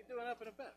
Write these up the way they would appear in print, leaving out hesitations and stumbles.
doing up and about?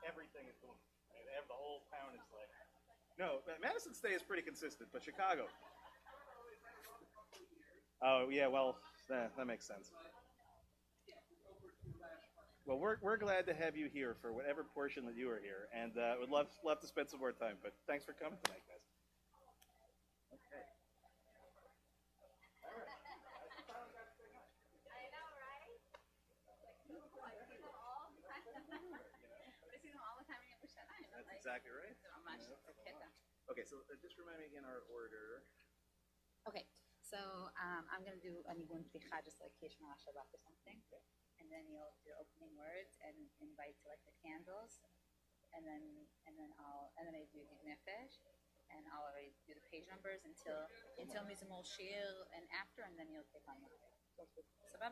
Everything is booming. The whole town is like. No, Madison stays pretty consistent, but Chicago. Oh yeah, well that makes sense. Well, we're glad to have you here for whatever portion that you are here, and would love to spend some more time. But thanks for coming tonight, guys. Okay. That's exactly right. Okay, so just remind me again our order. Okay, so I'm going to do a nigun tficha, just like Kishma Shabbat or something. Okay. And then you'll do opening words and invite to like the candles. And then I do the nefesh. And I'll already do the page numbers until Mizmor Shir and after, and then you'll take on the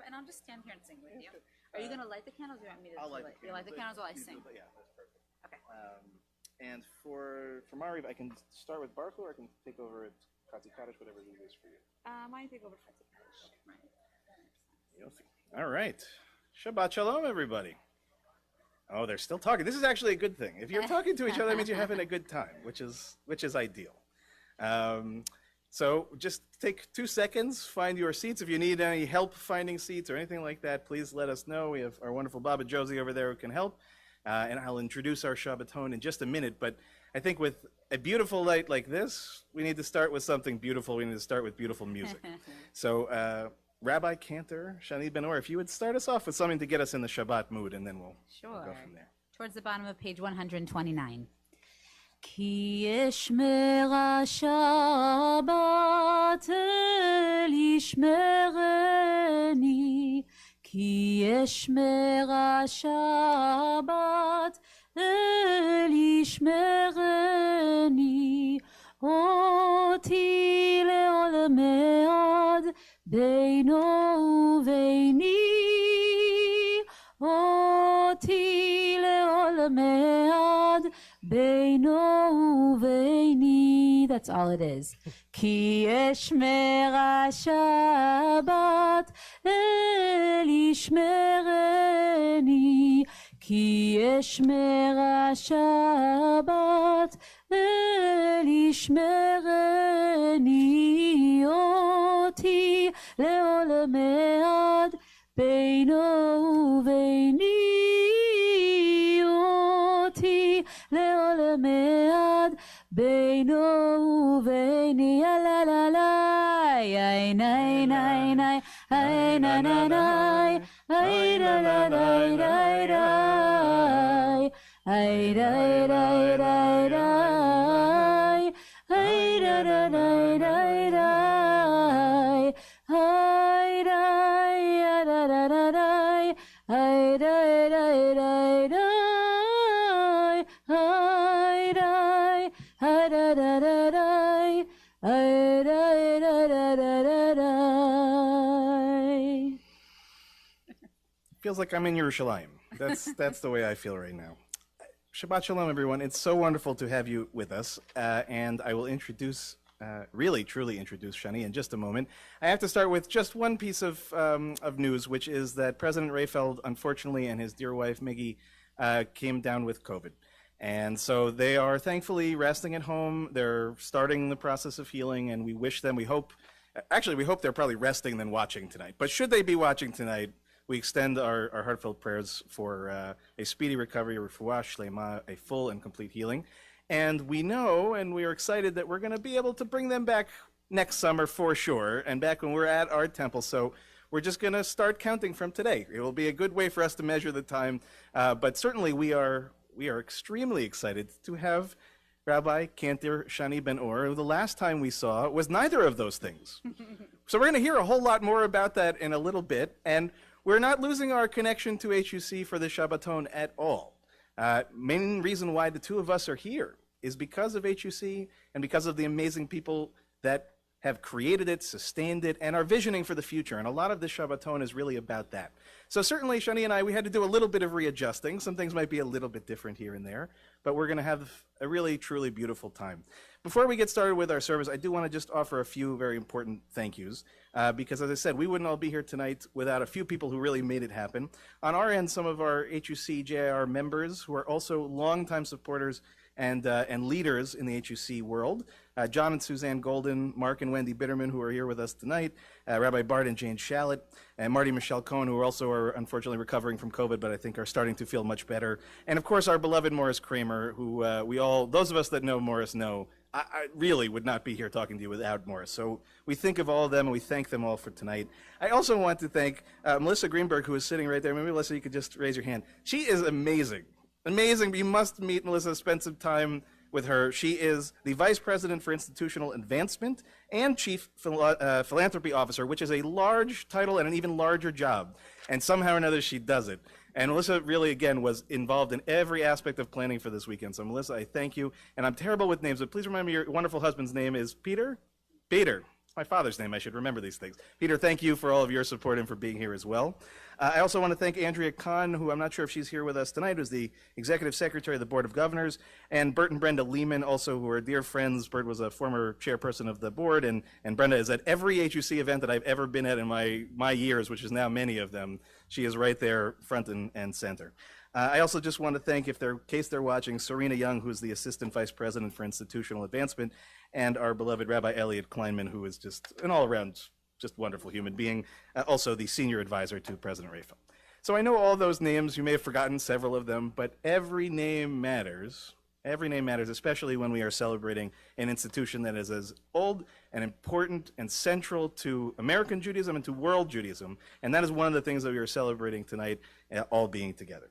and I'll just stand here and sing with you. Are you going to light the candles or you want me to I'll light the candles. You light the candles while I sing? Yeah, that's perfect. Okay. And for Mariv, I can start with Baruch or I can take over at Chatzi Kaddish, whatever it is for you. Why don't you take over Chatzi Kaddish? Right. All right. Shabbat Shalom, everybody. Oh, they're still talking. This is actually a good thing. If you're talking to each other, that means you're having a good time, which is ideal. So just take 2 seconds, find your seats. If you need any help finding seats or anything like that, please let us know. We have our wonderful Baba Josie over there who can help. And I'll introduce our Shabbaton in just a minute. But I think with a beautiful night like this, we need to start with something beautiful. We need to start with beautiful music. So Rabbi Cantor, Shani Ben-Or, if you would start us off with something to get us in the Shabbat mood, and then we'll go from there. Towards the bottom of page 129. כי אשמרה שבת אל ישמרני, כי אשמרה שבת אל ישמרני, אותי לעולמי עד בינו וביני, אותי לעולמי עד בינו וביני. That's all it is. כי אשמרה שבת אל ישמרני, כי אשמרה שבת אל ישמרני, אותי לעולמי עד בינו וביני, אותי לעולמי עד בינו וביני. לה לה לה, איי ניי ניי ניי, איי ניי ניי ניי, איי לה לה לה לה לה, איי לה לה לה לה, איי לה לה לה לה לה, איי לה לה לה לה לה, איי לה לה לה לה, איי לה לה לה לה, איי לה לה לה לה לה. Feels like I'm in Yerushalayim. That's the way I feel right now. Shabbat Shalom, everyone. It's so wonderful to have you with us, and I will introduce, really, truly introduce Shani in just a moment. I have to start with just one piece of news, which is that President Rayfeld, unfortunately, and his dear wife, Miggy, came down with COVID. And so they are thankfully resting at home. They're starting the process of healing, and we wish them, we hope they're probably resting than watching tonight. But should they be watching tonight, we extend our heartfelt prayers for a speedy recovery, refuah shlema, a full and complete healing. And we know, and we are excited that we're going to be able to bring them back next summer for sure, and back when we're at our temple. So we're just going to start counting from today. It will be a good way for us to measure the time. But certainly we are extremely excited to have Rabbi Cantor Shani Ben-Or, who the last time we saw was neither of those things. So we're going to hear a whole lot more about that in a little bit. And we're not losing our connection to HUC for the Shabbaton at all. Main reason why the two of us are here is because of HUC and because of the amazing people that have created it, sustained it, and are visioning for the future. And a lot of this Shabbaton is really about that. So certainly, Shani and I, we had to do a little bit of readjusting. Some things might be a little bit different here and there, but we're going to have a really, truly beautiful time. Before we get started with our service, I do want to just offer a few very important thank yous, because as I said, we wouldn't all be here tonight without a few people who really made it happen. On our end, some of our HUC JIR members who are also longtime supporters and leaders in the HUC world. John and Suzanne Golden, Mark and Wendy Bitterman, who are here with us tonight, Rabbi Bart and Jane Shallett, and Marty Michelle Cohen, who also are unfortunately recovering from COVID, but I think are starting to feel much better. And of course, our beloved Morris Kramer, who those of us that know Morris know, I really would not be here talking to you without Morris. So we think of all of them, and we thank them all for tonight. I also want to thank Melissa Greenberg, who is sitting right there. Maybe, Melissa, you could just raise your hand. She is amazing. Amazing. You must meet Melissa, spend some time with her. She is the Vice President for Institutional Advancement and Chief Philanthropy Officer, which is a large title and an even larger job. And somehow or another, she does it. And Melissa really, again, was involved in every aspect of planning for this weekend. So Melissa, I thank you. And I'm terrible with names, but please remember your wonderful husband's name is Peter? Peter. My father's name. I should remember these things. Peter, thank you for all of your support and for being here as well. I also want to thank Andrea Kahn, who I'm not sure if she's here with us tonight, who's the Executive Secretary of the Board of Governors, and Bert and Brenda Lehman, also, who are dear friends. Bert was a former chairperson of the board, and Brenda is at every HUC event that I've ever been at in my years, which is now many of them. She is right there, front and center. I also just want to thank, in case they're watching, Serena Young, who's the Assistant Vice President for Institutional Advancement, and our beloved Rabbi Elliot Kleinman, who is just an all-around, just wonderful human being, also the Senior Advisor to President Rayfeld. So I know all those names. You may have forgotten several of them, but every name matters. Every name matters, especially when we are celebrating an institution that is as old and important and central to American Judaism and to world Judaism. And that is one of the things that we are celebrating tonight, all being together.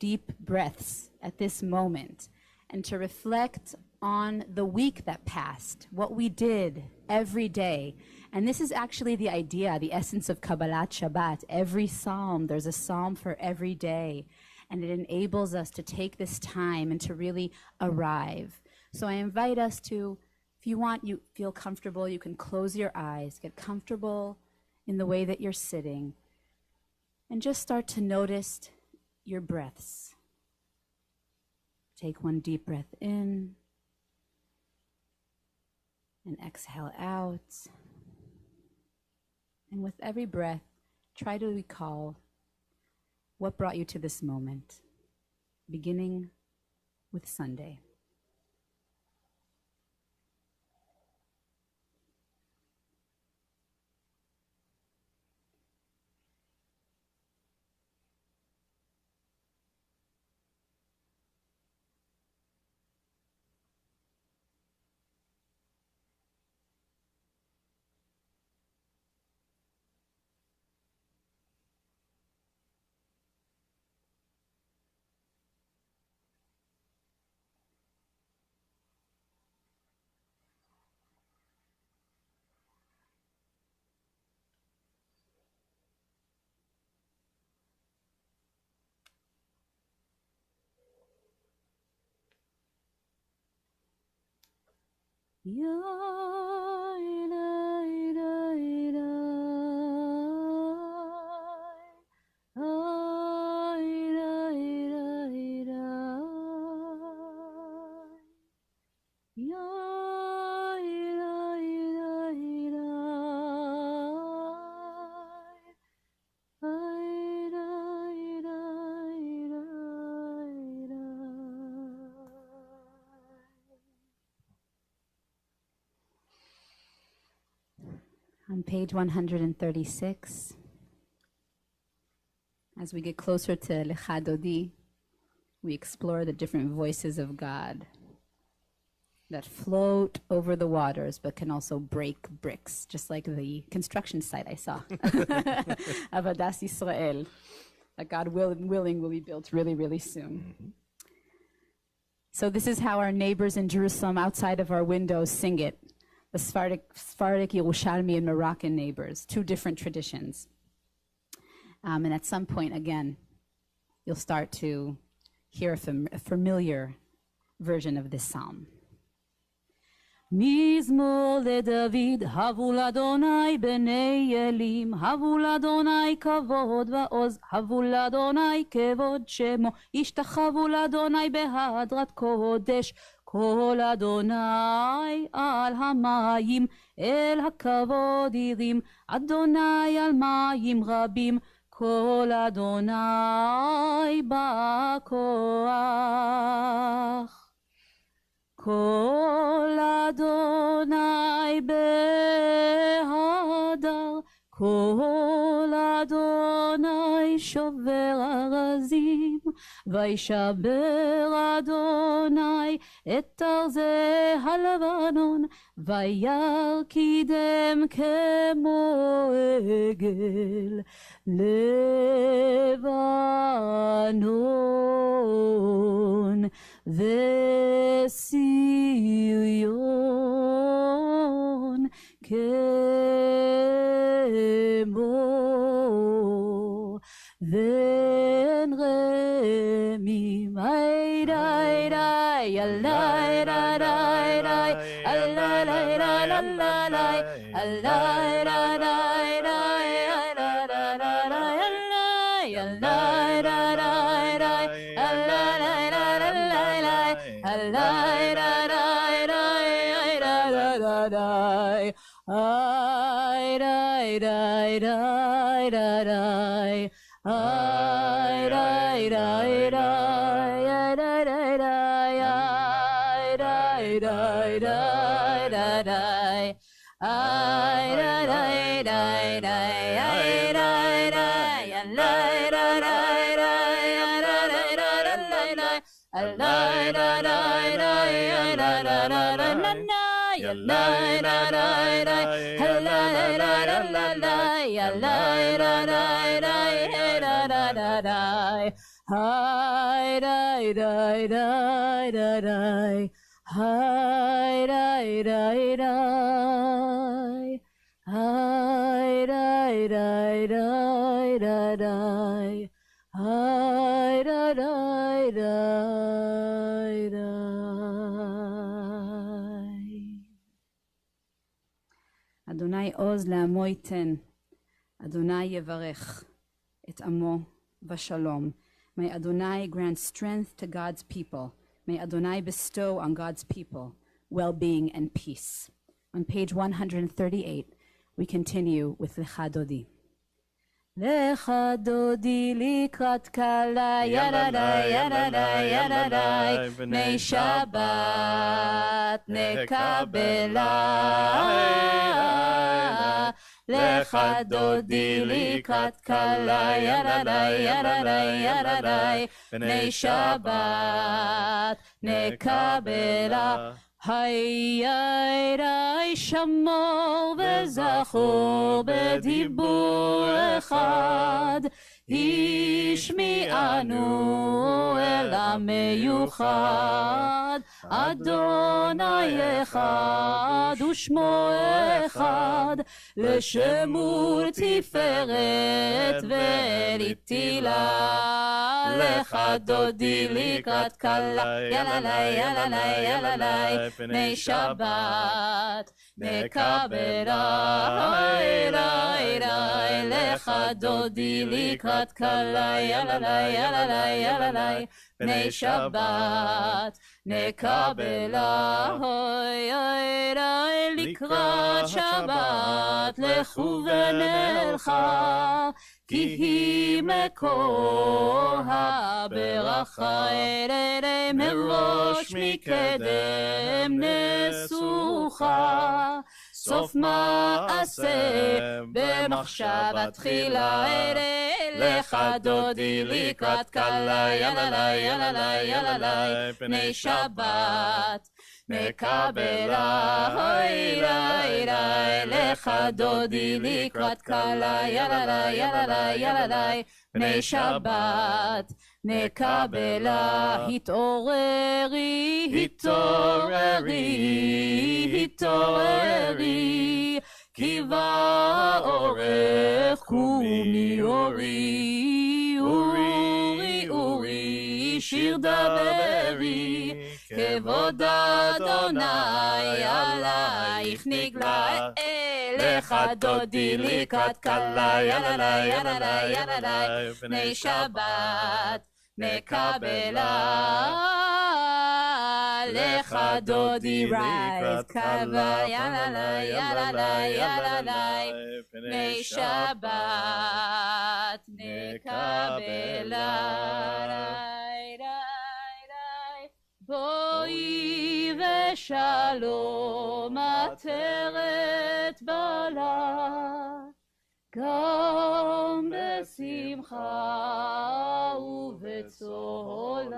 deep breaths at this moment and to reflect on the week that passed, what we did every day. And this is actually the idea, the essence of Kabbalat Shabbat. Every psalm, there's a psalm for every day. And it enables us to take this time and to really arrive. So I invite us to, if you want, you feel comfortable, you can close your eyes, get comfortable in the way that you're sitting, and just start to notice your breaths. Take one deep breath in and exhale out. And with every breath, try to recall what brought you to this moment, beginning with Sunday. On page 136, as we get closer to Lecha Dodi, we explore the different voices of God that float over the waters but can also break bricks, just like the construction site I saw of Adas Israel, that God willing will be built really, really soon. So this is how our neighbors in Jerusalem outside of our windows sing it. The Sephardic, Yerushalmi, and Moroccan neighbors, two different traditions. And at some point, again, you'll start to hear a familiar version of this psalm. מזמור לדוד, הבו לאדוני בני אלים, הבו לאדוני כבוד ועוז, הבו לאדוני כבוד שמו, השתחוו לאדוני בהדרת קודש, כל אדוני על המים, אל הכבוד ירים, אדוני על מים רבים, כל אדוני בכוח. כל אדוני בהדר, כל אדוני שובר ארזים, וישבר אדוני את ארזי הלבנון, וירקידם כמו עגל לבנון, וסיריון כמו ואין רמים. איי די די אלי די די די אלי די די אלי אלי די די dai. Hi dai dai dai dai dai. Hi dai dai dai. Hi dai dai dai dai dai. Hi dai dai dai dai. אדוני עוז לעמו ייתן, Adonai yevarech et amo v'shalom. May Adonai grant strength to God's people. May Adonai bestow on God's people well-being and peace. On page 138, we continue with Lecha Dodi. Lecha Dodi likrat kala yadadai yadadai yadadai b'nei Shabbat nekabela. Lecha Dodi likrat kala yadadai yadadai yadadai b'nei Shabbat nekabela. Hayai shamor וזכור בדיבור אחד השמיענו אל המיוחד אדוני אחד ושמו אחד לשמור תפארת ולתהילה לך דודי לקראת כלה יללי יללי יללי בני שבת נקבל לך דודי לקראת כלה יללי יללי יללי בני שבת נקבל לקראת שבת לכו ונלכה כי היא מקור הברכה אלה מראש מקדם נסוכה סוף מעשה במחשבה תחילה לך דודי לקראת כלה יללי יללי יללי בני שבת נקבלה לך דודי לקראת כלה יללי יללי יללי בני שבת נקבלה התעוררי התעוררי התעוררי כי באורך קומי אורי אורי אורי שיר דברי כבוד אדוני עלייך נגלה לך דודי לקראת כלה יללי יללי יללי בני שבת נקבלה לך דודי rise כלה יללי יללי יללי בני שבת נקבלה בואי ושלום עטרת בלה גם בשמחה ובצהלה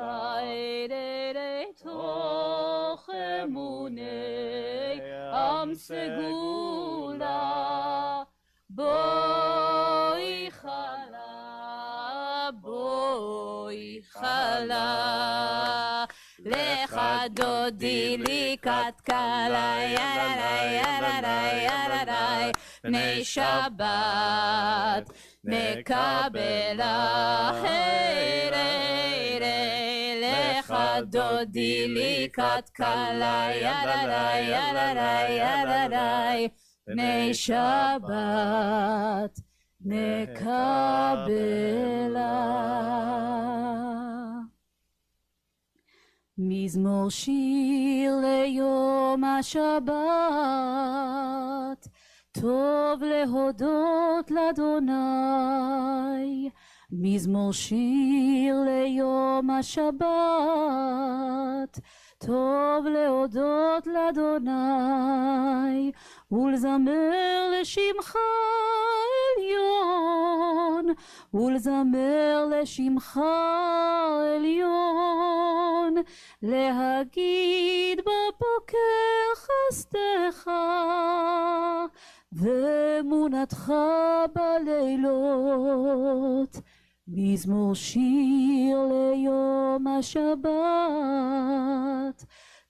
תוך אמוני עם סגולה בואי חלה בואי חלה לך דודי לקראת כלה יללי יללי יללי בני שבת נקבלה לך דודי לקראת כלה יללי יללי יללי בני שבת נקבלה. מזמור שיר ליום השבת טוב להודות לאדוני מזמור שיר ליום השבת טוב להודות לאדוני ולזמר לשמך עליון ולזמר לשמך עליון להגיד בבוקר חסדך ואמונתך בלילות מזמור שיר ליום השבת,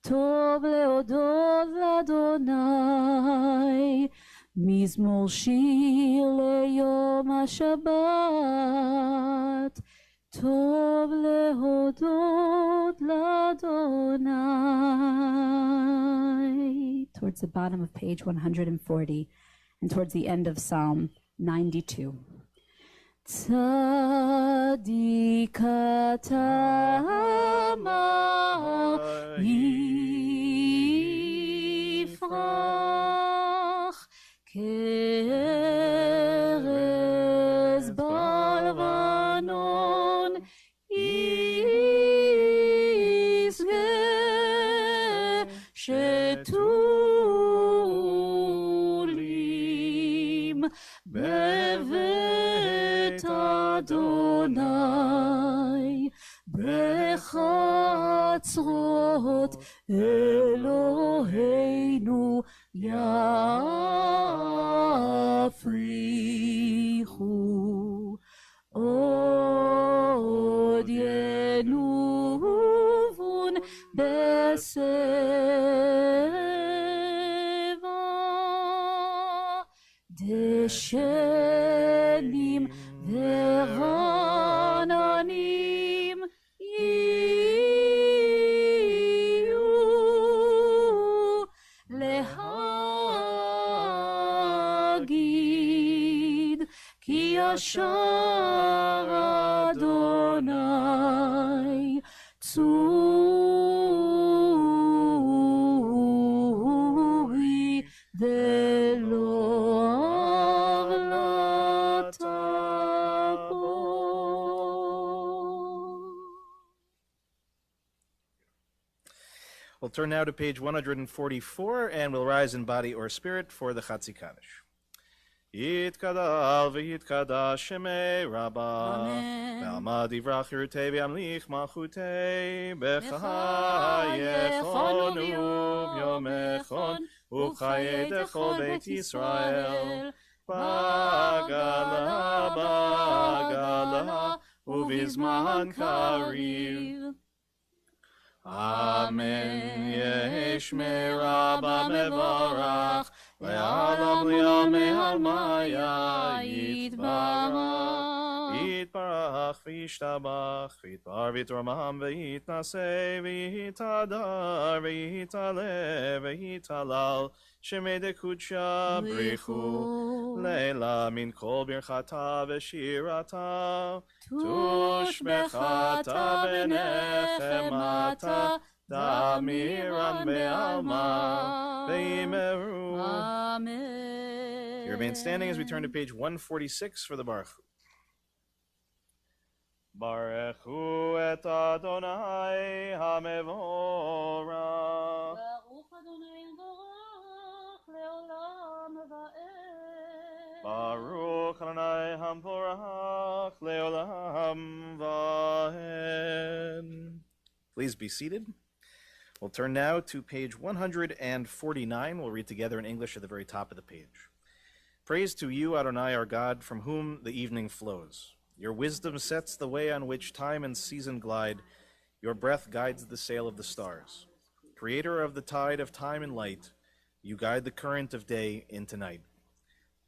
טוב להודות לאדוני. מזמור שיר ליום השבת, טוב להודות לאדוני. Towards the bottom of page 140 and towards the end of Psalm 92. צדיק אתה מה יפרח כארז בלבנון ישגה שתולים בבית אדוני בחצרות אלוהינו יפריחו עוד ינובון בשבע דשנים ורעננים יהיו להגיד כי ישר אדוני צורי ולא עוולתה בו. We'll turn now to page 144, and we'll rise in body or spirit for the Chatzi Kaddish. יתגדל ויתקדש שמי רבה, ועמד יברח ירתי וימליך מלכותי, בחייכון וביומכון, ובחיי דכל בית ישראל, בגלה בגלה, ובזמן קריב. אמן. ישמי רבה מבורך, לעולם לימי עלמיה יתברך. יתברך וישתבח, ויתבר ויתרומם ויתנשא, ויתהדר ויתעלה ויתהלל, שמי דקודשה בריחו, לילה מן כל ברכתה ושירתה, תושבחתה ונחמתה, תמירן בעלמה וימרו. Amen. You remain standing as we turn to page 146 for the Baruch Hu. Baruch Hu et Adonai HaMevorach. ברוך אדוני מבורך לעולם ועד. Baruch Adonai HaMevorach leolam vaed. Please be seated. We'll turn now to page 149. We'll read together in English at the very top of the page. Praise to you, Adonai, our God, from whom the evening flows. Your wisdom sets the way on which time and season glide. Your breath guides the sail of the stars. Creator of the tide of time and light, you guide the current of day into night.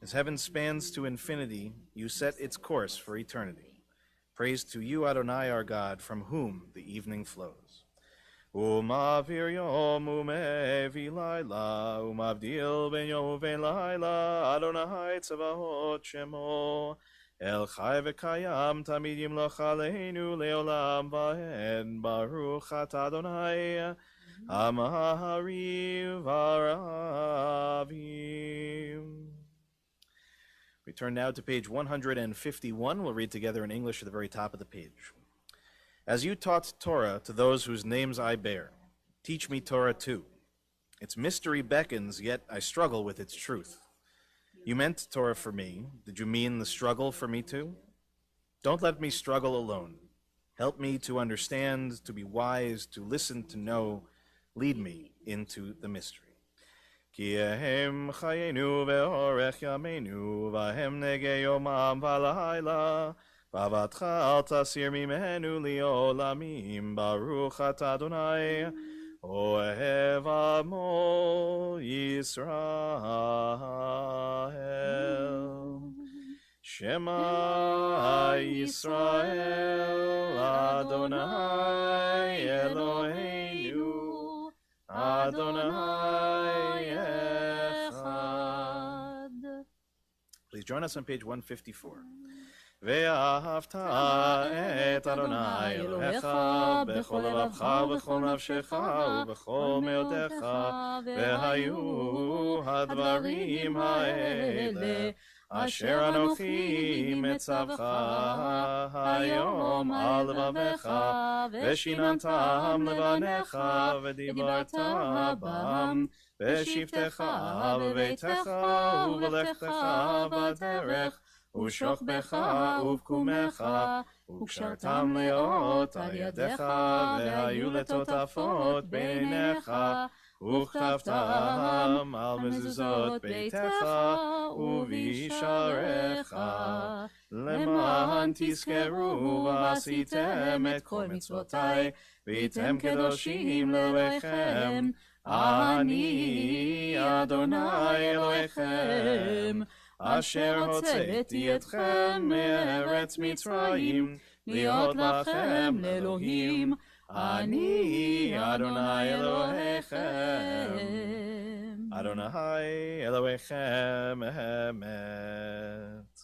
As heaven spans to infinity, you set its course for eternity. Praise to you, Adonai, our God, from whom the evening flows. Umavir yom umevi laila, umavdil ben yom uven laila, Adonai tzavahot shemo, El chai v'kayam tamid yimloch aleinu leolam vaed, Baruch atah Adonai, Amahari v'aravim. We turn now to page 151. We'll read together in English at the very top of the page. As you taught Torah to those whose names I bear, teach me Torah too. Its mystery beckons, yet I struggle with its truth. You meant Torah for me. Did you mean the struggle for me too? Don't let me struggle alone. Help me to understand, to be wise, to listen, to know. Lead me into the mystery. Ki ehem chayenu ve'orech yameinu, v'hem negei yomam v'layla, ואהבתך אל תסיר ממנו לעולמים, ברוך אתה אדוני, אוהב עמו ישראל. שמע ישראל, אדוני אלוהינו, אדוני אחד. Please join us on page 154. ואהבת את אדוני אלוהיך בכל לבבך ובכל נפשך ובכל מאודך, והיו הדברים האלה אשר אנוכי מצווך היום על לבביך, ושיננתם לבניך ודיברת בם בשבתך בביתך ובלכתך בדרך ושוכבך ובקומך, וקשרתם לאות על ידיך, והיו לטוטפות בין עיניך, וכתבתם על מזוזות ביתך ובישעריך, למען תזכרו ועשיתם את כל מצוותי, והייתם קדושים לאלוהיכם, אני אדוני אלוהיכם, אשר הוצאתי אתכם מארץ מצרים, להיות לכם לאלוהים, אני אדוני אלוהיכם, אדוני אלוהיכם אמת.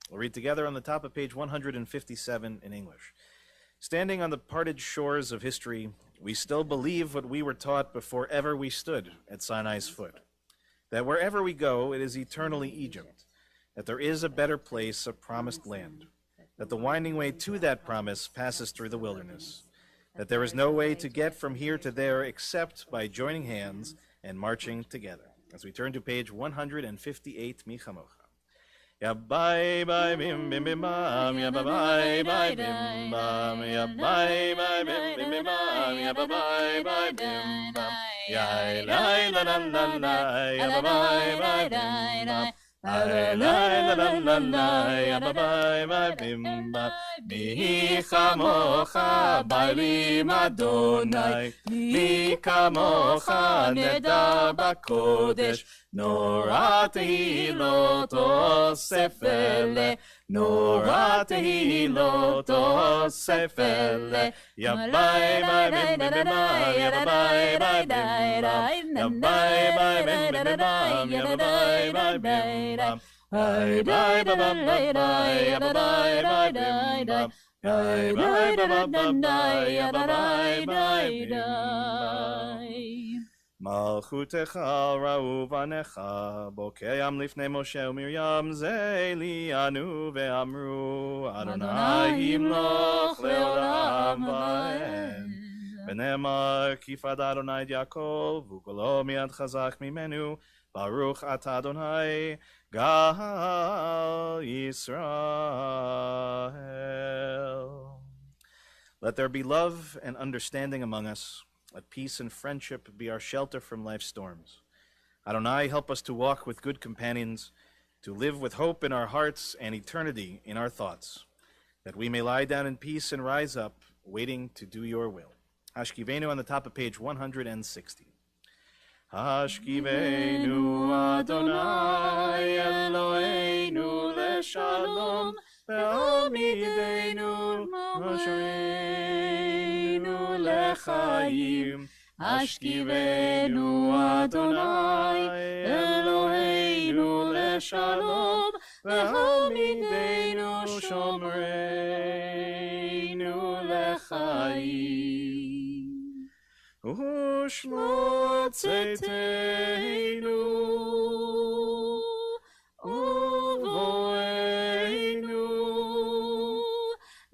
We'll read together on the top of page 157 in English. Standing on the parted shores of history, we still believe what we were taught before ever we stood at Sinai's foot, that wherever we go, it is eternally Egypt, that there is a better place, a promised land, that the winding way to that promise passes through the wilderness, that there is no way to get from here to there except by joining hands and marching together. As we turn to page 158, Mi Chamocha. Ya bye bye bim bim bim bam, ya bye bye bye bim bam, ya bye bye bim bim bim bam, ya bye bye bye bim bam, ya la la la la la, ya bye bye bye bim bam. La la la la la la, ya bye bye bye bim bam. Mi chamocha bailim Adonai, mi kamocha neda bakodesh, nora tehilot osef ele, nora tehilot osef ele. Ya bye bye bim bim bim bam, ya bye bye bim bam, ya bye bye bim bim bim bam, ya bye bye bim bam. Bye bye bye bye bye bye bye bye bye bye bye bye bye bye bye bye bye bye. Malchutecha ra'u vanecha bokeyam lifnei Moshe u'Miriam ze lianu ve'amru Adonai yimloch le'olam va'en. V'ne'emar kifad Adonai Yaakov u'kolo miad chazak mimenu Baruch atah Adonai Gal Yisrael. Let there be love and understanding among us. Let peace and friendship be our shelter from life's storms. Adonai, help us to walk with good companions, to live with hope in our hearts and eternity in our thoughts, that we may lie down in peace and rise up, waiting to do your will. Hashkivenu on the top of page 160. Hashkivenu Adonai Eloheinu leshalom, ve'amidenu mosheinu lechaim. Hashkivenu Adonai Eloheinu leshalom, ve'amidenu shomreinu lechaim. Ushmo tzeiteinu uvoeinu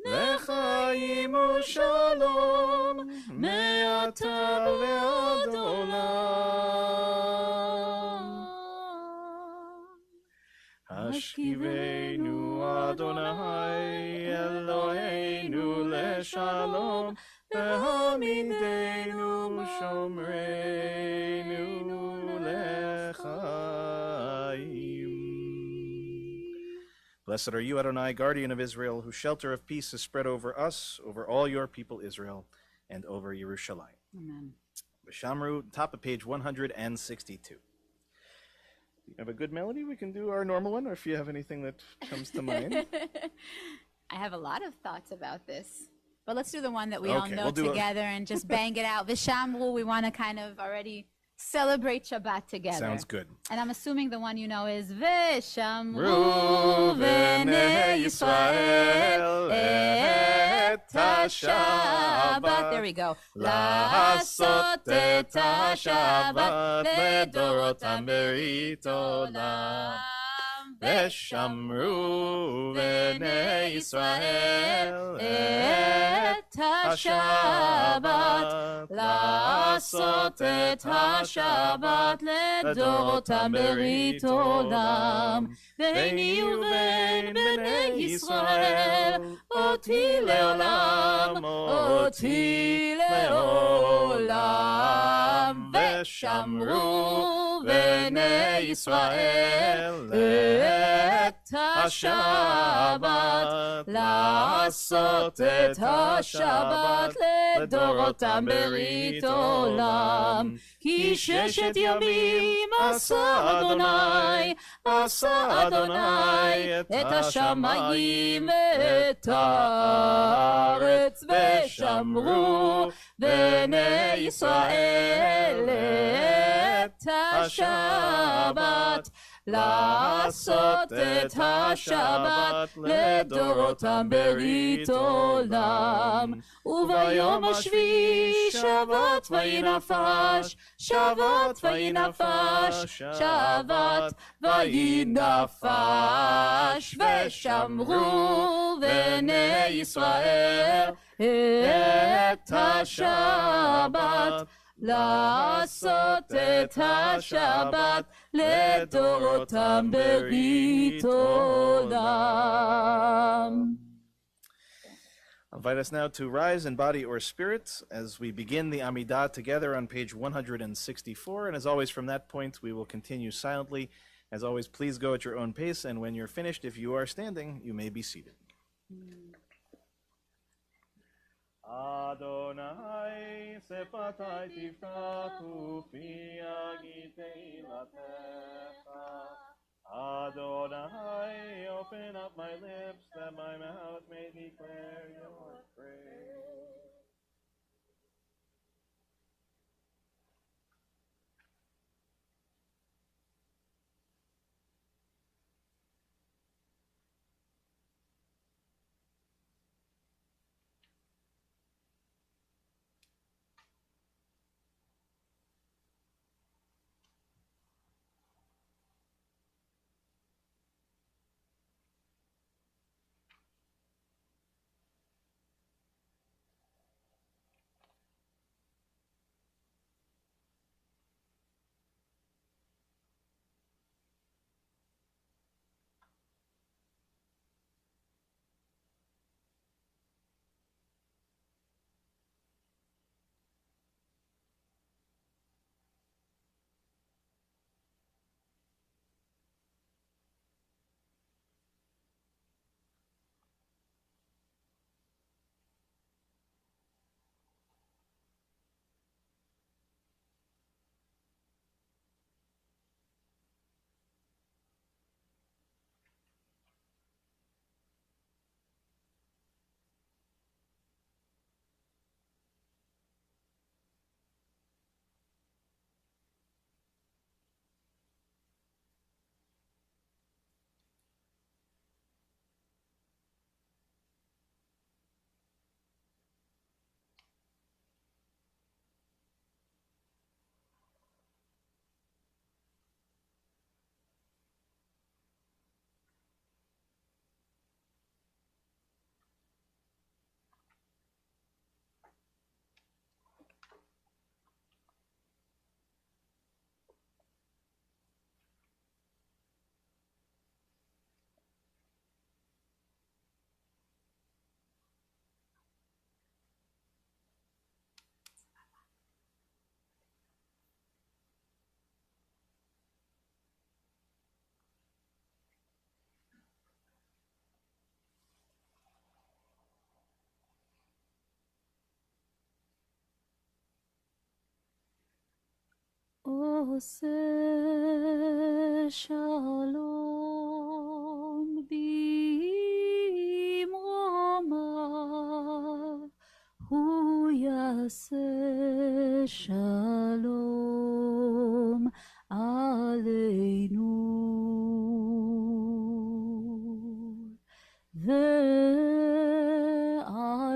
lechaim ushalom me'ata ve'ad olam. Hashkivenu Adonai Eloheinu leshalom, ve'amidenu shomreinu lechaim. Blessed are you, Adonai, guardian of Israel, whose shelter of peace is spread over us, over all your people Israel, and over Yerushalayim. Amen. V'shamru, top of page 162. You have a good melody? We can do our normal one, or if you have anything that comes to mind. I have a lot of thoughts about this. But let's do the one that we all Okay, know we'll do it. together and just bang it out. Vishamru, we want to kind of already celebrate Shabbat together. Sounds good. And I'm assuming the one you know is Vishamru Ru v'nei Yisrael et ha-Shabbat. There we go. La'asot et ha-Shabbat לדורותם ברית עולם. ושמרו בני ישראל את השבת, לעשות את השבת לדורותם ברית עולם. ביני ובין בני ישראל, אותי לעולם, אותי לעולם. ושמרו בני ישראל את השבת, לעשות את השבת לדורותם ברית עולם. כי ששת ימים עשה אדוני, עשה אדוני את השמיים ואת הארץ. ושמרו בני ישראל את השבת, לעשות את השבת לדורותם ברית עולם. וביום השביעי שבת ויהי נפש, שבת ויהי נפש, שבת ויהי נפש. ושמרו בני ישראל את השבת, לעשות את השבת לדורותם ברית עולם. I'll invite us now to rise in body or spirit as we begin the Amidah together on page 164. And as always, from that point, we will continue silently. As always, please go at your own pace. And when you're finished, if you are standing, you may be seated. Adonai, sefatai tiftat ufi agi teilatecha. Adonai, open up my lips that my mouth may declare your praise. עושה שלום במרומיו, הוא יעשה שלום עלינו. ועל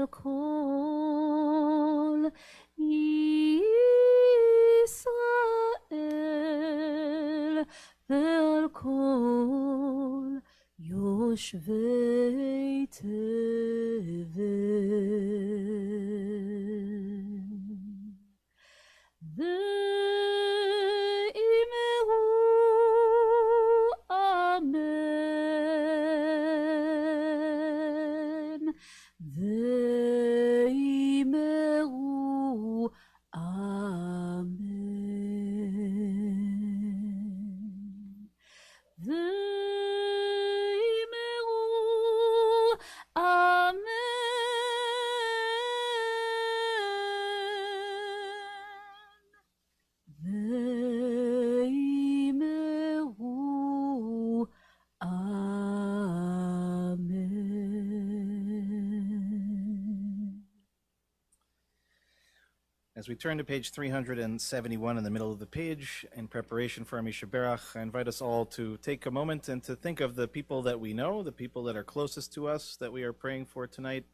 כל ישראל ועל כל יושבי תבל. ואמרו אמן, ואמרו אמן, ואמרו אמן, ואמרו אמן. As we turn to page 371 in the middle of the page, in preparation for our Misha Berach, I invite us all to take a moment and to think of the people that we know, the people that are closest to us that we are praying for tonight,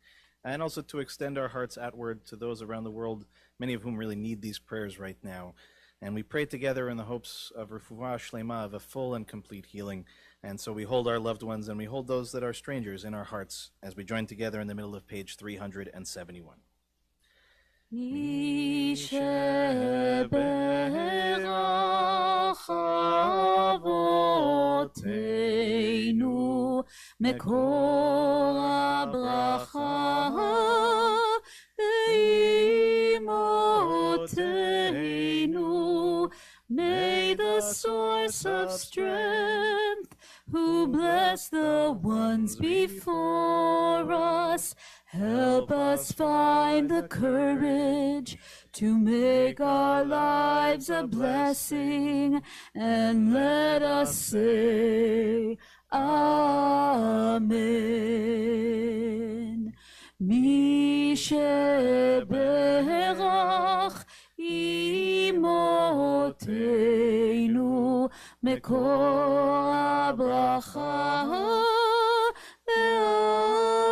and also to extend our hearts outward to those around the world, many of whom really need these prayers right now. And we pray together in the hopes of refuah shlema, of a full and complete healing. And so we hold our loved ones and we hold those that are strangers in our hearts as we join together in the middle of page 371. מי שברך אבותינו מקור הברכה לאמותינו, may the source of strength who bless the ones before us help us find the courage to make our lives a blessing, and let us say Amen. מי שברך אמותינו מקור הברכה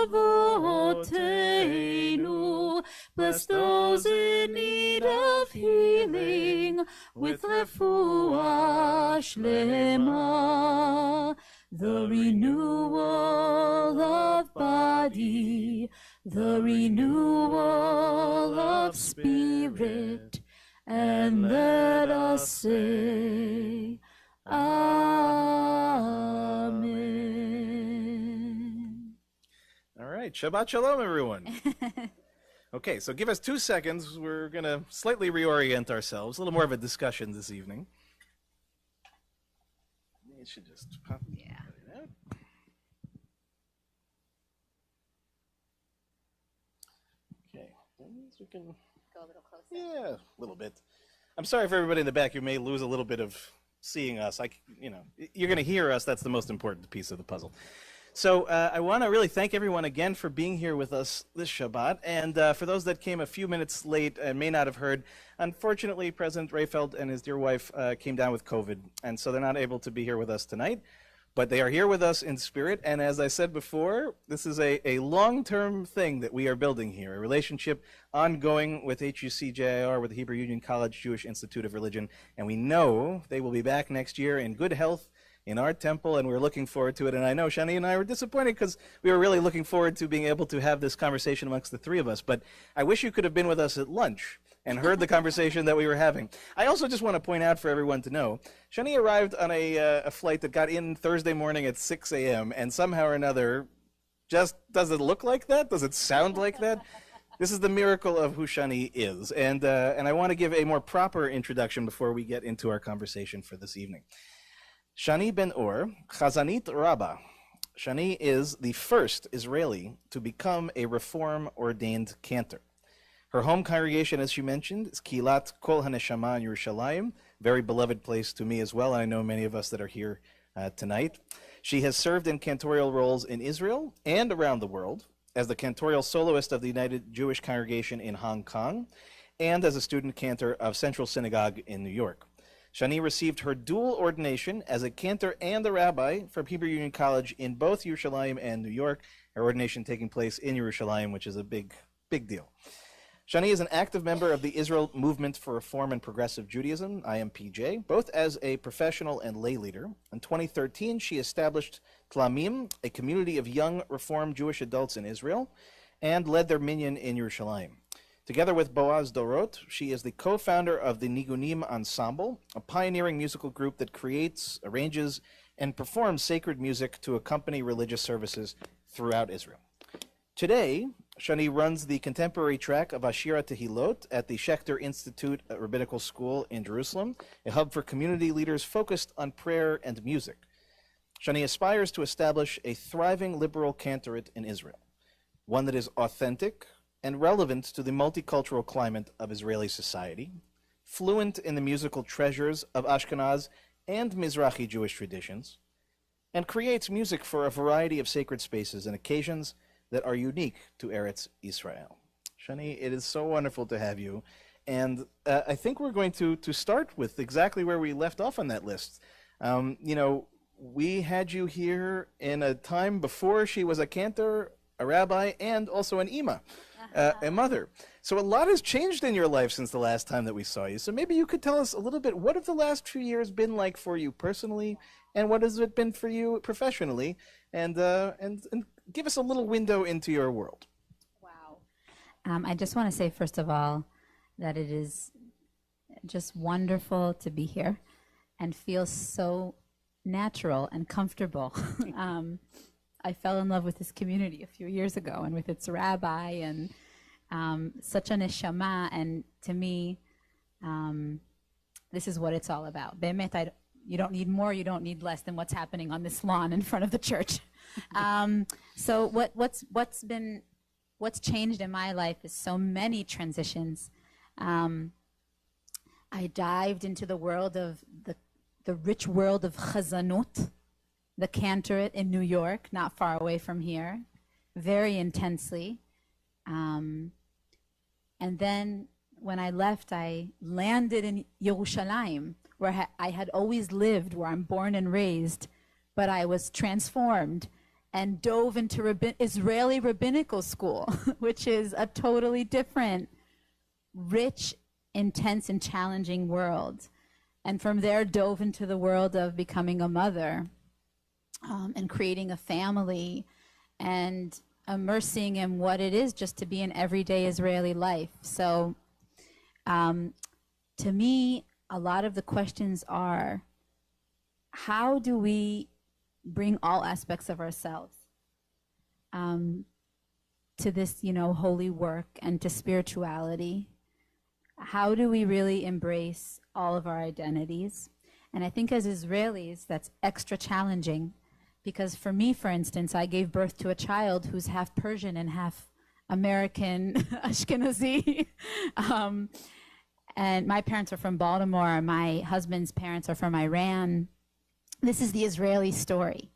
לאבותינו, bless those in need of healing with refuah shlema, the renewal of body, the renewal of spirit, and let us say Amen. All right, Shabbat Shalom, everyone. Okay, so give us 2 seconds. We're going to slightly reorient ourselves, a little more of a discussion this evening. It should just pop it out. Okay, we can, Go a little closer. yeah, a little bit. I'm sorry for everybody in the back. You may lose a little bit of seeing us. You're going to hear us. That's the most important piece of the puzzle. So I want to really thank everyone again for being here with us this Shabbat. And for those that came a few minutes late and may not have heard, unfortunately, President Rayfeld and his dear wife came down with COVID. And so they're not able to be here with us tonight. But they are here with us in spirit. And as I said before, this is a long-term thing that we are building here, a relationship ongoing with HUCJIR, with the Hebrew Union College Jewish Institute of Religion. And we know they will be back next year in good health in our temple, and we're looking forward to it. And I know Shani and I were disappointed because we were really looking forward to being able to have this conversation amongst the three of us. But I wish you could have been with us at lunch and heard the conversation that we were having. I also just want to point out for everyone to know, Shani arrived on a flight that got in Thursday morning at 6 a.m. and somehow or another, just does it look like that? Does it sound like that? This is the miracle of who Shani is. And I want to give a more proper introduction before we get into our conversation for this evening. Shani Ben Or, Chazanit Rabbah. Shani is the first Israeli to become a reform-ordained cantor. Her home congregation, as she mentioned, is Kilat Kol HaNeshama in Yerushalayim, very beloved place to me as well, and I know many of us that are here tonight. She has served in cantorial roles in Israel and around the world, as the cantorial soloist of the United Jewish Congregation in Hong Kong, and as a student cantor of Central Synagogue in New York. Shani received her dual ordination as a cantor and a rabbi from Hebrew Union College in both Yerushalayim and New York, her ordination taking place in Yerushalayim, which is a big deal. Shani is an active member of the Israel Movement for Reform and Progressive Judaism, IMPJ, both as a professional and lay leader. In 2013, she established Tlamim, a community of young Reform Jewish adults in Israel, and led their minyan in Yerushalayim. Together with Boaz Dorot, she is the co-founder of the Nigunim Ensemble, a pioneering musical group that creates, arranges, and performs sacred music to accompany religious services throughout Israel. Today, Shani runs the contemporary track of Ashira Tehilot at the Schechter Institute Rabbinical School in Jerusalem, a hub for community leaders focused on prayer and music. Shani aspires to establish a thriving liberal cantorate in Israel, one that is authentic and relevant to the multicultural climate of Israeli society, fluent in the musical treasures of Ashkenaz and Mizrahi Jewish traditions, and creates music for a variety of sacred spaces and occasions that are unique to Eretz Israel. Shani, it is so wonderful to have you. And I think we're going to start with exactly where we left off on that list. We had you here in a time before she was a cantor, a rabbi, and also an imam, a mother. So a lot has changed in your life since the last time that we saw you. So maybe you could tell us a little bit, what have the last few years been like for you personally, and what has it been for you professionally, and give us a little window into your world. Wow. I just want to say, first of all, that it is just wonderful to be here and feel so natural and comfortable. I fell in love with this community a few years ago and with its rabbi and such a neshama. And to me, this is what it's all about. Be'emet, you don't need more, you don't need less than what's happening on this lawn in front of the church. So what's changed in my life is so many transitions. I dived into the world of the rich world of chazanut, the cantorate in New York, not far away from here, very intensely. And then when I left, I landed in Yerushalayim, where I had always lived, where I'm born and raised, but I was transformed and dove into Israeli rabbinical school, which is a totally different, rich, intense, and challenging world. And from there, dove into the world of becoming a mother and creating a family and immersing in what it is just to be an everyday Israeli life. So to me, a lot of the questions are, how do we bring all aspects of ourselves to this, holy work and to spirituality? How do we really embrace all of our identities? And I think as Israelis, that's extra challenging, because for me, for instance, I gave birth to a child who's half Persian and half American Ashkenazi. And my parents are from Baltimore. My husband's parents are from Iran. This is the Israeli story.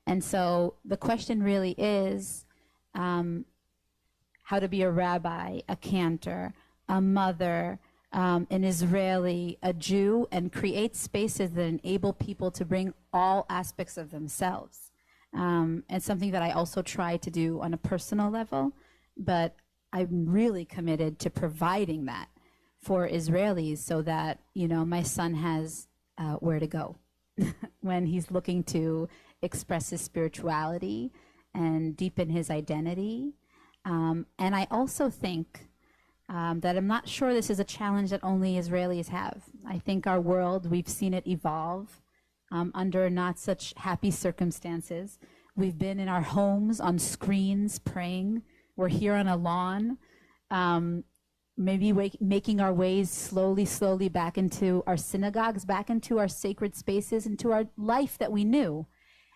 And so the question really is how to be a rabbi, a cantor, a mother, an Israeli, a Jew, and create spaces that enable people to bring all aspects of themselves. And something that I also try to do on a personal level, but I'm really committed to providing that for Israelis so that, my son has where to go when he's looking to express his spirituality and deepen his identity. And I also think that I'm not sure this is a challenge that only Israelis have. I think our world, we've seen it evolve under not such happy circumstances. We've been in our homes on screens praying. We're here on a lawn, maybe making our ways slowly back into our synagogues, back into our sacred spaces, into our life that we knew.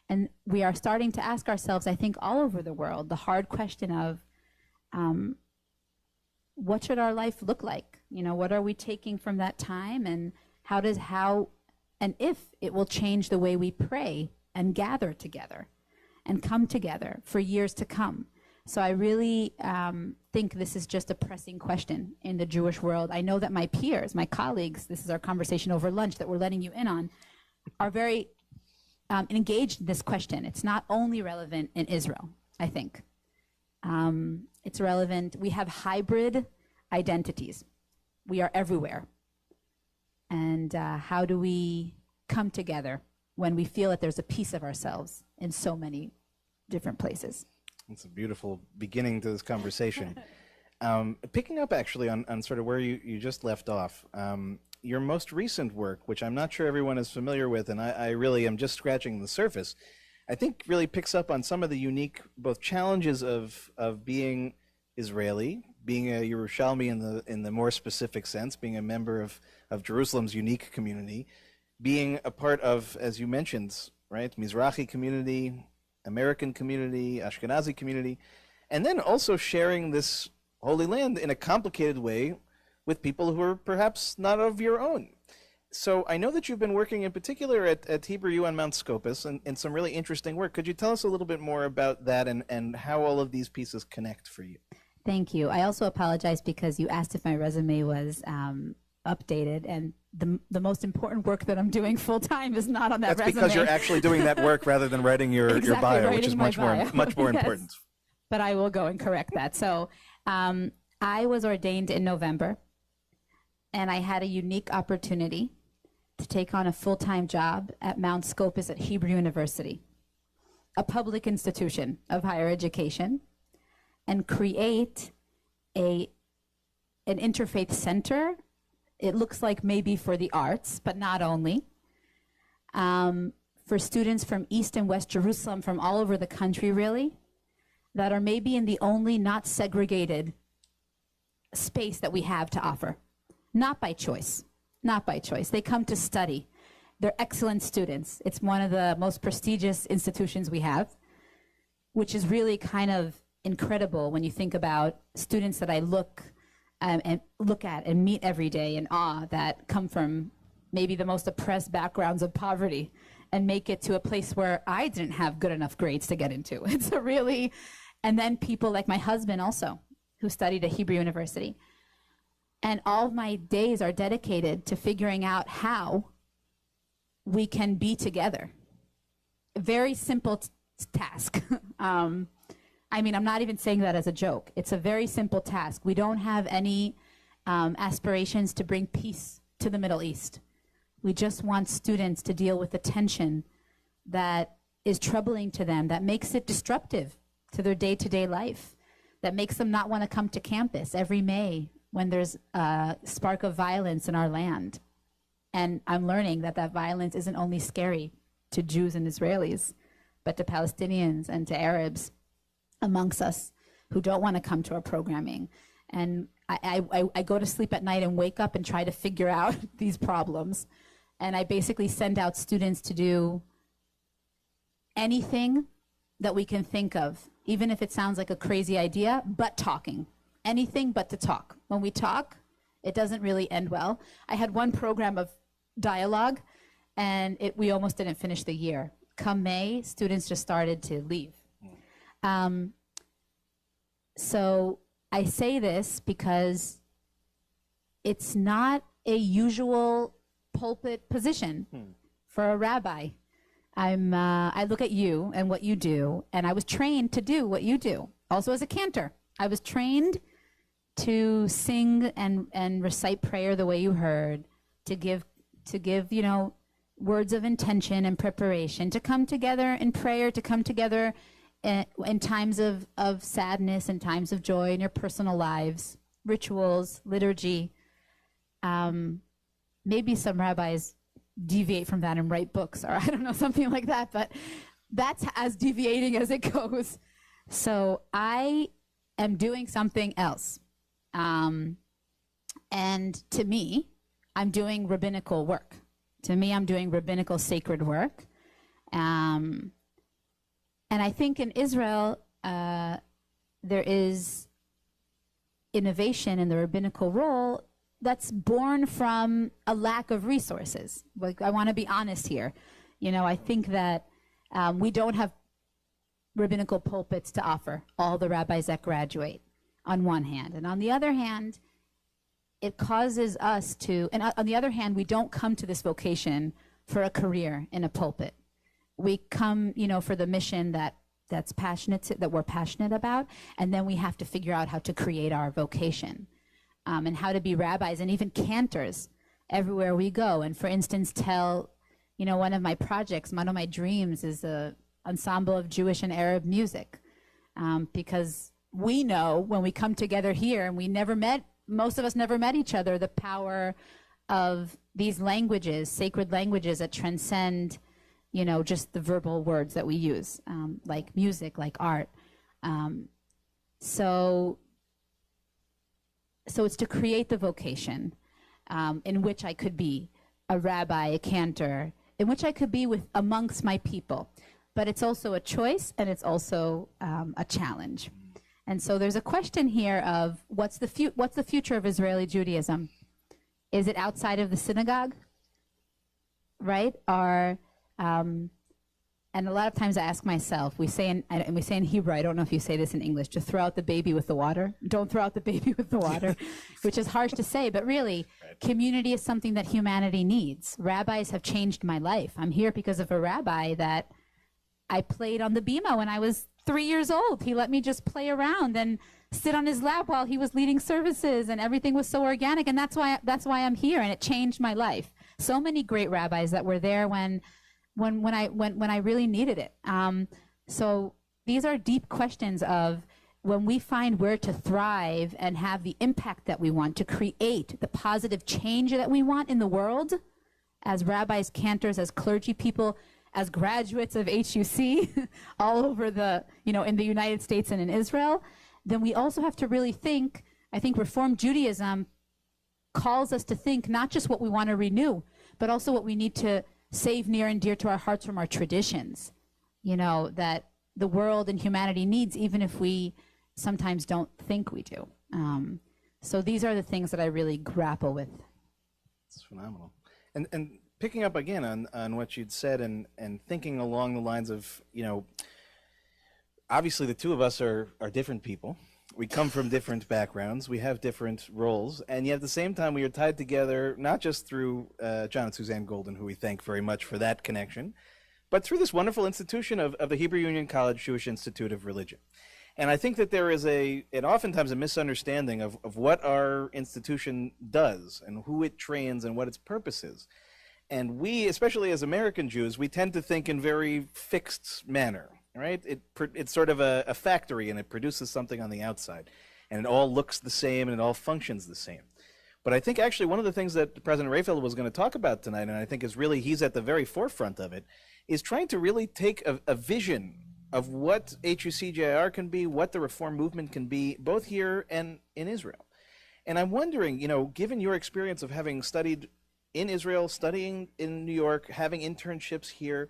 And we are starting to ask ourselves, I think all over the world, the hard question of, what should our life look like? What are we taking from that time, and And if it will change the way we pray and gather together and come together for years to come. So I really think this is just a pressing question in the Jewish world. I know that my peers, my colleagues, this is our conversation over lunch that we're letting you in on, are very engaged in this question. It's not only relevant in Israel, I think. It's relevant. We have hybrid identities. We are everywhere. And how do we come together when we feel that there's a piece of ourselves in so many different places? It's a beautiful beginning to this conversation. Picking up actually on sort of where you just left off, your most recent work, which I'm not sure everyone is familiar with, and I really am just scratching the surface, I think really picks up on some of the unique both challenges of being Israeli, being a Yerushalmi in the more specific sense, being a member of Jerusalem's unique community, being a part of, as you mentioned, right, Mizrahi community, American community, Ashkenazi community, and then also sharing this Holy Land in a complicated way with people who are perhaps not of your own. So I know that you've been working in particular at Hebrew U on Mount Scopus and some really interesting work. Could you tell us a little bit more about that and how all of these pieces connect for you? Thank you. I also apologize because you asked if my resume was updated, and the most important work that I'm doing full time is not on that resume. That's because you're actually doing that work rather than writing your bio, which is much more Yes. important. But I will go and correct that. So I was ordained in November, and I had a unique opportunity to take on a full-time job at Mount Scopus at Hebrew University, a public institution of higher education, and create an interfaith center. It looks like maybe for the arts, but not only, for students from East and West Jerusalem, from all over the country, really, that are maybe in the only not segregated space that we have to offer. Not by choice, not by choice. They come to study. They're excellent students. It's one of the most prestigious institutions we have, which is really kind of incredible when you think about students that I look at and meet every day in awe, that come from maybe the most oppressed backgrounds of poverty and make it to a place where I didn't have good enough grades to get into. It's a really, and then people like my husband also, who studied at Hebrew University. And all of my days are dedicated to figuring out how we can be together. A very simple task. I mean, I'm not even saying that as a joke. It's a very simple task. We don't have any aspirations to bring peace to the Middle East. We just want students to deal with the tension that is troubling to them, that makes it disruptive to their day-to-day life, that makes them not want to come to campus every May when there's a spark of violence in our land. And I'm learning that that violence isn't only scary to Jews and Israelis, but to Palestinians and to Arabs amongst us who don't want to come to our programming. And I go to sleep at night and wake up and try to figure out these problems. And I basically send out students to do anything that we can think of, even if it sounds like a crazy idea, but talking. Anything but to talk. When we talk, it doesn't really end well. I had one program of dialogue, and we almost didn't finish the year. Come May, students just started to leave. So I say this because it's not a usual pulpit position for a rabbi. I look at you and what you do, and I was trained to do what you do. Also as a cantor, I was trained to sing and recite prayer the way you heard, to give words of intention and preparation, to come together in prayer, to come together in times of sadness and times of joy in your personal lives, rituals, liturgy. Maybe some rabbis deviate from that and write books, or I don't know, something like that, but that's as deviating as it goes. So I am doing something else. And to me, I'm doing rabbinical work. To me, I'm doing rabbinical sacred work. And I think in Israel, there is innovation in the rabbinical role that's born from a lack of resources. Like, I want to be honest here. You know, I think that we don't have rabbinical pulpits to offer all the rabbis that graduate, on one hand. And on the other hand, it causes us to, and on the other hand, we don't come to this vocation for a career in a pulpit. We come, you know, for the mission that's passionate, that we're passionate about, and then we have to figure out how to create our vocation, and how to be rabbis and even cantors everywhere we go. And for instance, one of my projects, one of my dreams is a ensemble of Jewish and Arab music, because we know when we come together here, and most of us never met each other, the power of these languages, sacred languages that transcend, you know, just the verbal words that we use, like music, like art. So it's to create the vocation in which I could be a rabbi, a cantor, in which I could be amongst my people. But it's also a choice, and it's also a challenge. And so there's a question here of what's the future of Israeli Judaism? Is it outside of the synagogue, right? And a lot of times I ask myself, we say in Hebrew, I don't know if you say this in English, to throw out the baby with the water. Don't throw out the baby with the water, which is harsh to say, but really, community is something that humanity needs. Rabbis have changed my life. I'm here because of a rabbi that I played on the bima when I was 3 years old. He let me just play around and sit on his lap while he was leading services, and everything was so organic, and that's why I'm here, and it changed my life. So many great rabbis that were there when I really needed it. So these are deep questions of when we find where to thrive and have the impact that we want, to create the positive change that we want in the world, as rabbis, cantors, as clergy people, as graduates of HUC all over in the United States and in Israel, then we also have to really think. I think Reform Judaism calls us to think not just what we want to renew, but also what we need to save near and dear to our hearts from our traditions, that the world and humanity needs, even if we sometimes don't think we do. So these are the things that I really grapple with. It's phenomenal. And picking up again on what you'd said and thinking along the lines of, obviously the two of us are different people. We come from different backgrounds. We have different roles. And yet at the same time, we are tied together, not just through John and Suzanne Golden, who we thank very much for that connection, but through this wonderful institution of the Hebrew Union College Jewish Institute of Religion. And I think that there is oftentimes a misunderstanding of what our institution does and who it trains and what its purpose is. And we, especially as American Jews, we tend to think in very fixed manner. Right? It's sort of a factory, and it produces something on the outside, and it all looks the same, and it all functions the same. But I think actually one of the things that President Rayfield was going to talk about tonight, and I think he's at the very forefront of it, is trying to really take a vision of what HUCJR can be, what the reform movement can be, both here and in Israel. And I'm wondering, given your experience of having studied in Israel, studying in New York, having internships here,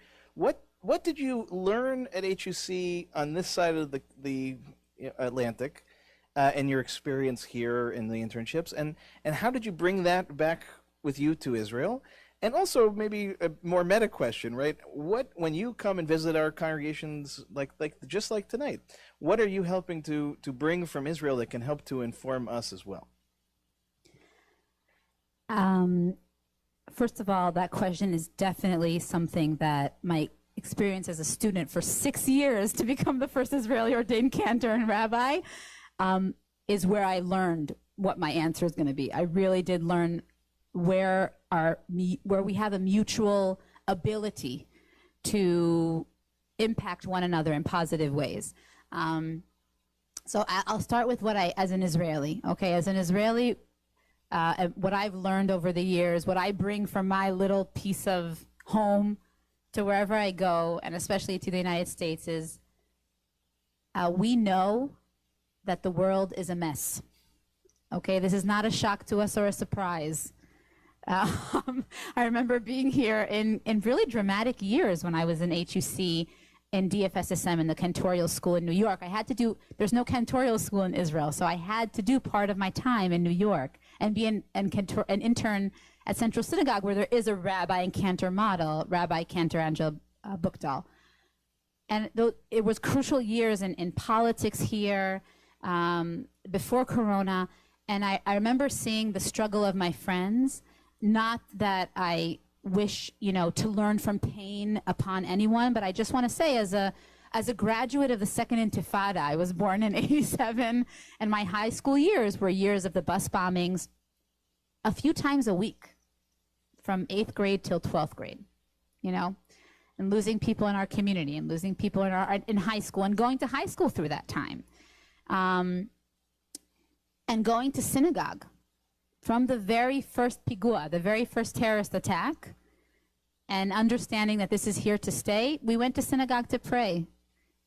what did you learn at HUC on this side of the Atlantic, and your experience here in the internships, and how did you bring that back with you to Israel? And also maybe a more meta question, right? When you come and visit our congregations, just like tonight, what are you helping to bring from Israel that can help to inform us as well? First of all, that question is definitely something that my experience as a student for 6 years to become the first Israeli ordained cantor and rabbi is where I learned what my answer is going to be. I really did learn where we have a mutual ability to impact one another in positive ways. So I'll start with as an Israeli, what I've learned over the years, what I bring from my little piece of home to wherever I go, and especially to the United States, is we know that the world is a mess. Okay, this is not a shock to us or a surprise. I remember being here in really dramatic years when I was in HUC in DFSSM in the cantorial school in New York. There's no cantorial school in Israel, so I had to do part of my time in New York and be an intern at Central Synagogue, where there is a rabbi and cantor model, Rabbi Cantor Angel Buchdahl. And it was crucial years in politics here, before Corona. And I remember seeing the struggle of my friends, not that I wish, to learn from pain upon anyone, but I just want to say as a graduate of the Second Intifada, I was born in 87, and my high school years were years of the bus bombings a few times a week from 8th grade till 12th grade, and losing people in our community and losing people in high school and going to high school through that time. And going to synagogue from the very first pigua, the very first terrorist attack, and understanding that this is here to stay. We went to synagogue to pray,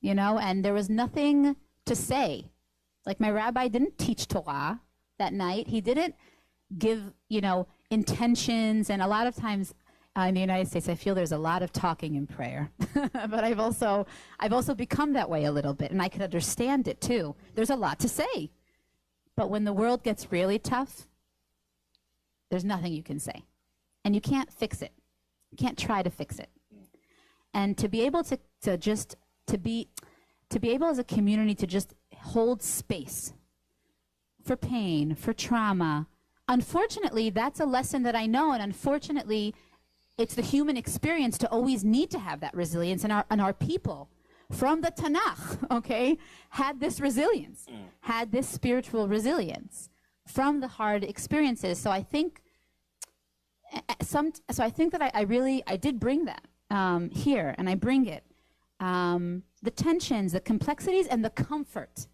and there was nothing to say. Like, my rabbi didn't teach Torah that night. He didn't give, intentions. And a lot of times in the United States, I feel there's a lot of talking in prayer. But I've also become that way a little bit, and I can understand it too. There's a lot to say. But when the world gets really tough, there's nothing you can say. And you can't fix it. You can't try to fix it. And to be able to be able as a community to just hold space for pain, for trauma. Unfortunately, that's a lesson that I know, and unfortunately, it's the human experience to always need to have that resilience, and our people from the Tanakh, okay, had this resilience, had this spiritual resilience from the hard experiences. So I think that I did bring that here, and I bring it. The tensions, the complexities, and the comfort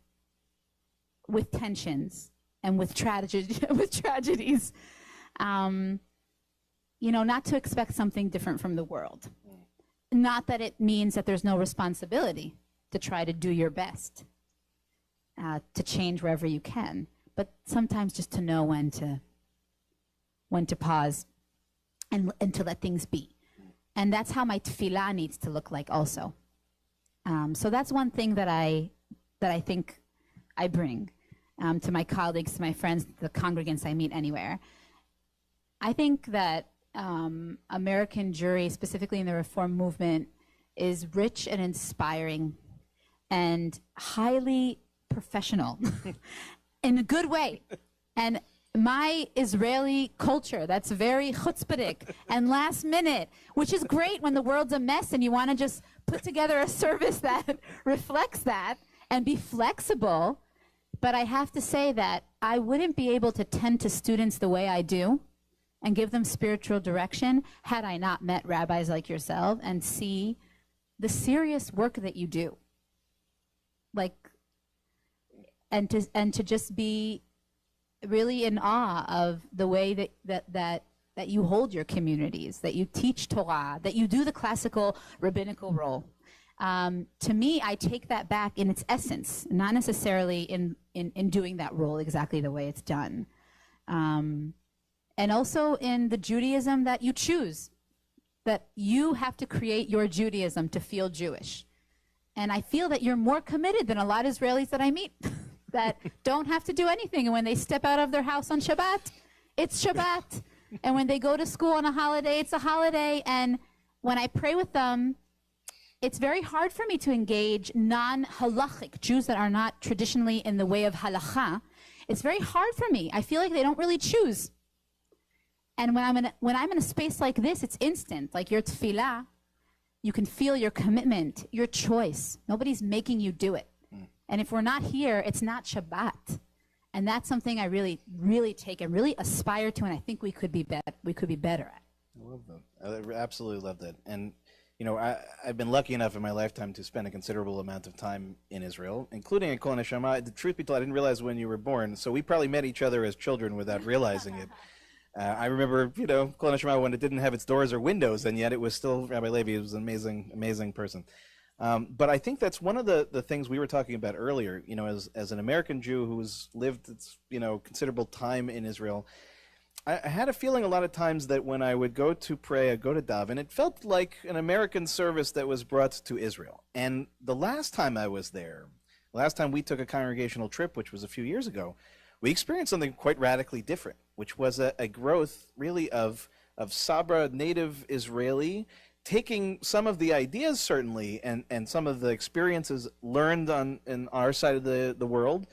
with tensions and with tragedies. Not to expect something different from the world. Not that it means that there's no responsibility to try to do your best, to change wherever you can, but sometimes just to know when to pause and to let things be. And that's how my tefillah needs to look like also. So that's one thing that I think I bring to my colleagues, to my friends, the congregants I meet anywhere. I think that American Jewry, specifically in the Reform movement, is rich and inspiring and highly professional in a good way. And my Israeli culture, that's very chutzpahdik and last minute, which is great when the world's a mess and you want to just put together a service that reflects that and be flexible. But I have to say that I wouldn't be able to tend to students the way I do and give them spiritual direction had I not met rabbis like yourself and see the serious work that you do. And to just be really in awe of the way that you hold your communities, that you teach Torah, that you do the classical rabbinical role. To me, I take that back in its essence, not necessarily in doing that role exactly the way it's done. And also in the Judaism that you choose, that you have to create your Judaism to feel Jewish. And I feel that you're more committed than a lot of Israelis that I meet that don't have to do anything. And when they step out of their house on Shabbat, it's Shabbat. And when they go to school on a holiday, it's a holiday. And when I pray with them, it's very hard for me to engage non-halachic Jews that are not traditionally in the way of halacha. It's very hard for me. I feel like they don't really choose. And when I'm in a space like this, it's instant. Like your tefillah, you can feel your commitment, your choice. Nobody's making you do it. And if we're not here, it's not Shabbat. And that's something I really, really take and really aspire to, and I think we could be better at. I love that. I absolutely love that. And I've been lucky enough in my lifetime to spend a considerable amount of time in Israel, including in Kol Neshama. The truth be told, I didn't realize when you were born, so we probably met each other as children without realizing it. I remember, Kol Neshama when it didn't have its doors or windows, and yet it was still Rabbi Levi. He was an amazing, amazing person. But I think that's one of the things we were talking about earlier. As an American Jew who's lived, considerable time in Israel, I had a feeling a lot of times that when I would go to pray, I'd go to daven, it felt like an American service that was brought to Israel. And the last time I was there, last time we took a congregational trip, which was a few years ago, we experienced something quite radically different, which was a growth really of Sabra native Israeli, taking some of the ideas certainly and some of the experiences learned in our side of the world,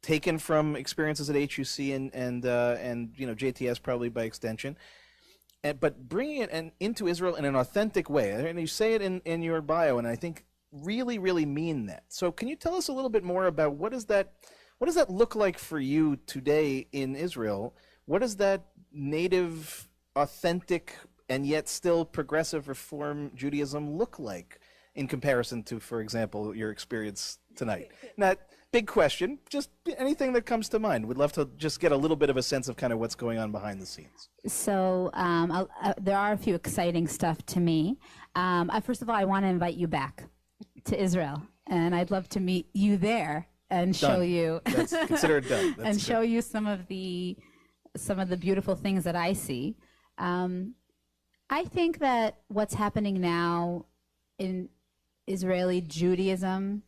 taken from experiences at HUC and JTS probably by extension, but bringing it into Israel in an authentic way. And you say it in your bio, and I think really, really mean that. So can you tell us a little bit more about what does that look like for you today in Israel? What does that native, authentic, and yet still progressive Reform Judaism look like in comparison to, for example, your experience tonight? Not big question, just anything that comes to mind. We'd love to just get a little bit of a sense of kind of what's going on behind the scenes. So there are a few exciting stuff to me. First of all, I want to invite you back to Israel, and I'd love to meet you there and show you. That's consider it done. That's and show you some of the beautiful things that I see. I think that what's happening now in Israeli Judaism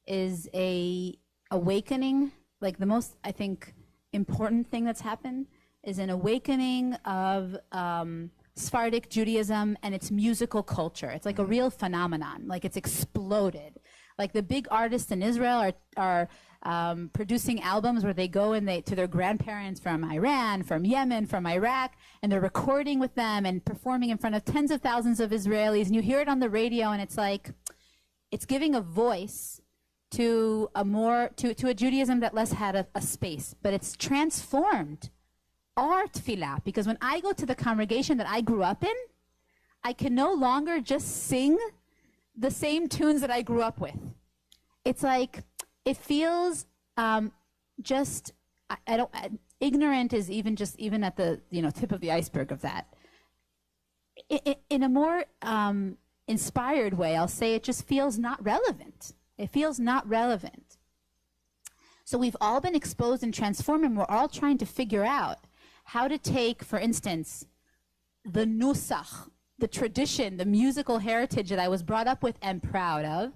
is a awakening. Like the most, I think, important thing that's happened is an awakening of Sephardic Judaism and its musical culture. It's like a real phenomenon. Like it's exploded. Like the big artists in Israel are producing albums where they go and to their grandparents from Iran, from Yemen, from Iraq, and they're recording with them and performing in front of tens of thousands of Israelis. And you hear it on the radio, and it's like it's giving a voice to a Judaism that less had a space, but it's transformed our tefillah, because when I go to the congregation that I grew up in, I can no longer just sing the same tunes that I grew up with. It's like it feels ignorant is even at the tip of the iceberg of that. In a more inspired way, I'll say it just feels not relevant. It feels not relevant. So we've all been exposed and transformed, and we're all trying to figure out how to take, for instance, the nusach, the tradition, the musical heritage that I was brought up with and proud of,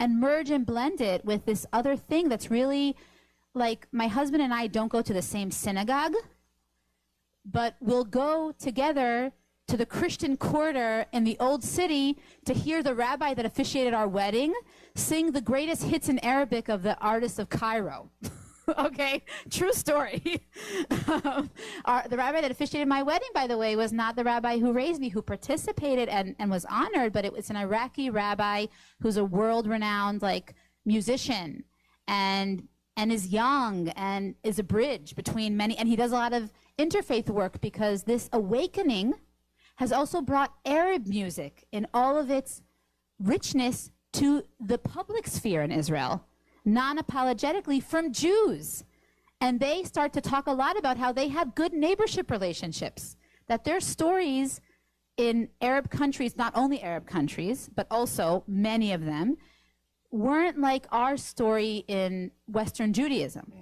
and merge and blend it with this other thing that's really like my husband and I don't go to the same synagogue, but we'll go together to the Christian quarter in the old city to hear the rabbi that officiated our wedding sing the greatest hits in Arabic of the artists of Cairo. Okay, true story. The rabbi that officiated my wedding, by the way, was not the rabbi who raised me, who participated and was honored, but it's an Iraqi rabbi who's a world-renowned musician and is young and is a bridge between many, and he does a lot of interfaith work, because this awakening has also brought Arab music in all of its richness to the public sphere in Israel, non-apologetically from Jews. And they start to talk a lot about how they had good neighborship relationships, that their stories in Arab countries, not only Arab countries, but also many of them, weren't like our story in Western Judaism.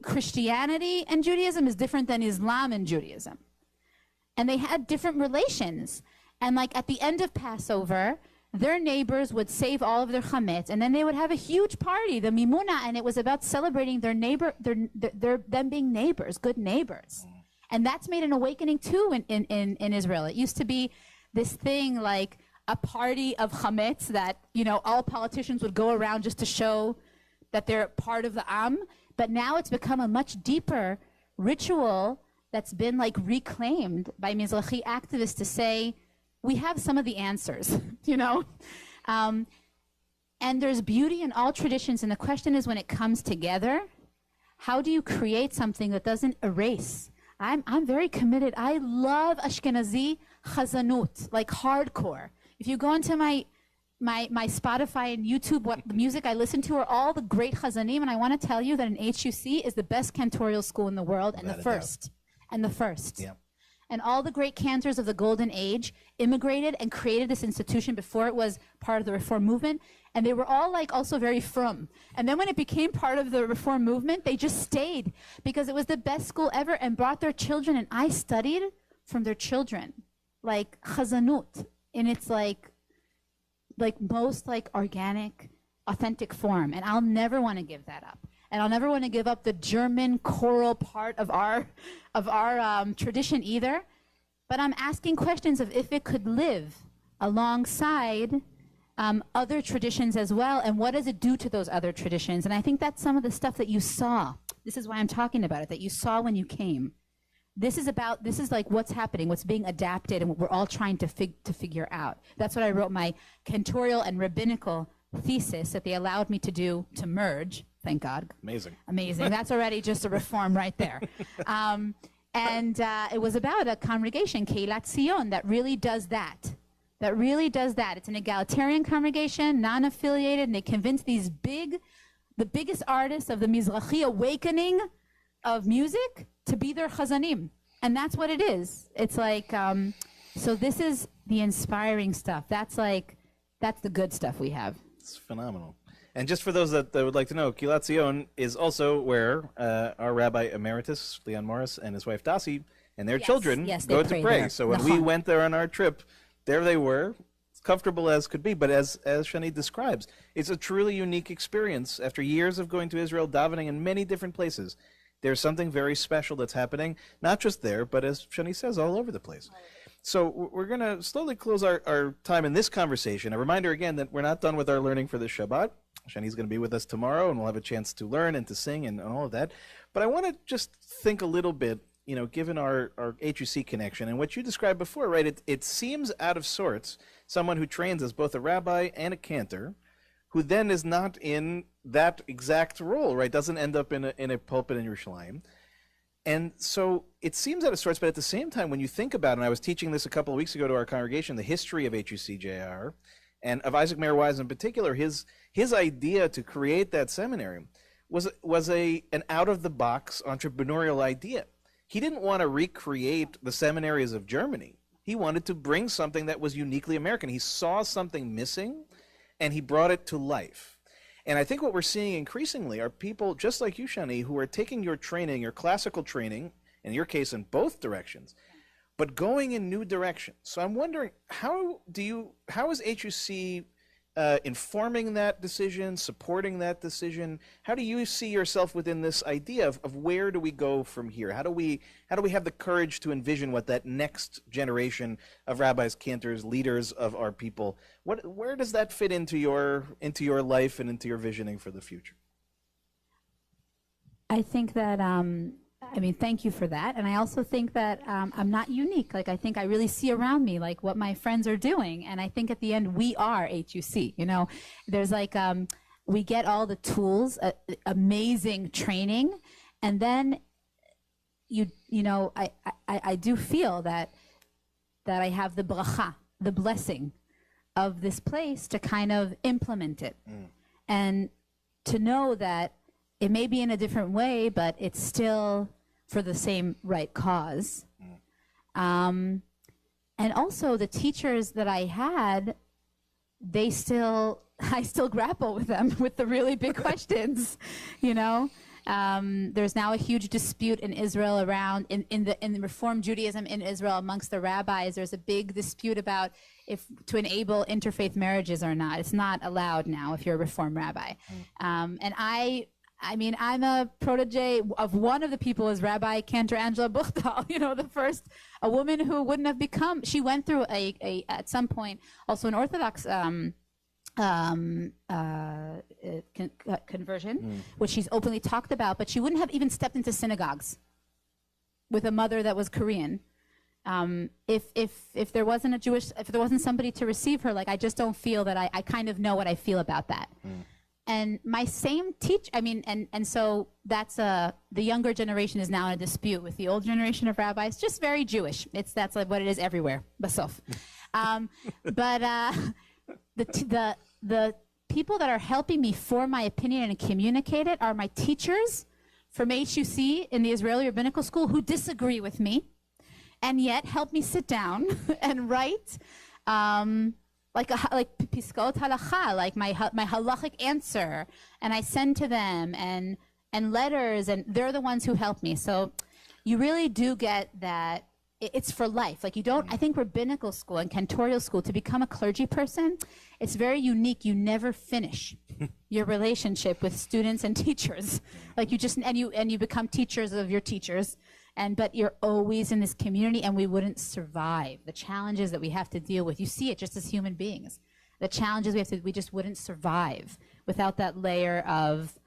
Christianity and Judaism is different than Islam and Judaism. And they had different relations. And at the end of Passover, their neighbors would save all of their chametz, and then they would have a huge party, the Mimuna, and it was about celebrating their them being neighbors, good neighbors. And that's made an awakening too in Israel. It used to be this thing like a party of chametz that all politicians would go around just to show that they're part of the Am. But now it's become a much deeper ritual that's been reclaimed by Mizrahi activists to say, we have some of the answers, and there's beauty in all traditions. And the question is, when it comes together, how do you create something that doesn't erase? I'm very committed. I love Ashkenazi chazanut, hardcore. If you go into my Spotify and YouTube, what the music I listen to are all the great chazanim, and I want to tell you that an HUC is the best cantorial school in the world, and the first. Yeah. And all the great cantors of the Golden Age immigrated and created this institution before it was part of the Reform movement. And they were all also very frum. And then when it became part of the Reform movement, they just stayed because it was the best school ever, and brought their children. And I studied from their children, chazanut in its most organic, authentic form. And I'll never want to give that up. and I'll never want to give up the German choral part of our tradition either. But I'm asking questions of if it could live alongside other traditions as well, and what does it do to those other traditions? And I think that's some of the stuff that you saw. This is why I'm talking about it, that you saw when you came. This is like what's happening, what's being adapted, and what we're all trying to figure out. That's what I wrote my cantorial and rabbinical thesis that they allowed me to do, to merge. Thank God. Amazing. That's already just a reform right there. And it was about a congregation, Keilat Zion, that really does that. It's an egalitarian congregation, non-affiliated, and they convince the biggest artists of the Mizrahi awakening of music to be their chazanim. And that's what it is. It's like, so this is the inspiring stuff. That's the good stuff we have. It's phenomenal. And just for those that would like to know, Keilat Zion is also where our Rabbi Emeritus, Leon Morris, and his wife Dasi, and their children go to pray. There. So when we went there on our trip, there they were, as comfortable as could be. But as Shani describes, it's a truly unique experience. After years of going to Israel, davening in many different places, there's something very special that's happening, not just there, but as Shani says, all over the place. So we're going to slowly close our time in this conversation. A reminder again that we're not done with our learning for this Shabbat. Shani's going to be with us tomorrow, and we'll have a chance to learn and to sing and all of that. But I want to just think a little bit, given our HUC connection and what you described before, right? It seems out of sorts, someone who trains as both a rabbi and a cantor, who then is not in that exact role, right? Doesn't end up in a pulpit in Yerushalayim. And so it seems out of sorts, but at the same time, when you think about it, and I was teaching this a couple of weeks ago to our congregation, the history of HUC-JR, and of Isaac Mayer Wise in particular, his idea to create that seminary was an out-of-the-box entrepreneurial idea. He didn't want to recreate the seminaries of Germany. He wanted to bring something that was uniquely American. He saw something missing, and he brought it to life. And I think what we're seeing increasingly are people just like you, Shani, who are taking your training, your classical training, in your case in both directions, but going in new directions. So I'm wondering, how is HUC informing that decision, supporting that decision? How do you see yourself within this idea of where do we go from here? How do we have the courage to envision what that next generation of rabbis, cantors, leaders of our people, where does that fit into your life and into your visioning for the future? I think that thank you for that. And I also think that I'm not unique. Like, I think I really see around me, like, what my friends are doing. And I think at the end, we are HUC. There's like, we get all the tools, amazing training. And then, I do feel that I have the bracha, the blessing of this place to kind of implement it. And to know that it may be in a different way, but it's still for the same right cause. And also the teachers that I had, I still grapple with them with the really big questions, There's now a huge dispute in Israel around, in the Reform Judaism in Israel amongst the rabbis. There's a big dispute about if to enable interfaith marriages or not. It's not allowed now if you're a Reform rabbi. And I'm a protege of one of the people is Rabbi Cantor Angela Buchtal, a woman who wouldn't have become, she went through at some point also an Orthodox conversion, which she's openly talked about, but she wouldn't have even stepped into synagogues with a mother that was Korean. If there wasn't somebody to receive her, like, I just don't feel that I kind of know what I feel about that. And my same and so that's the younger generation is now in a dispute with the old generation of rabbis, just very Jewish. That's like what it is everywhere, basof. But the people that are helping me form my opinion and communicate it are my teachers from HUC in the Israeli Rabbinical School who disagree with me, and yet help me sit down and write. Like piskot halacha, like my halachic answer, and I send to them and letters, and they're the ones who help me. So you really do get that it's for life. Like you don't, I think rabbinical school and cantorial school, to become a clergy person, it's very unique. You never finish your relationship with students and teachers. Like you just, and you become teachers of your teachers. But you're always in this community, and we wouldn't survive the challenges that we have to deal with. You see it just as human beings. The challenges we just wouldn't survive without that layer of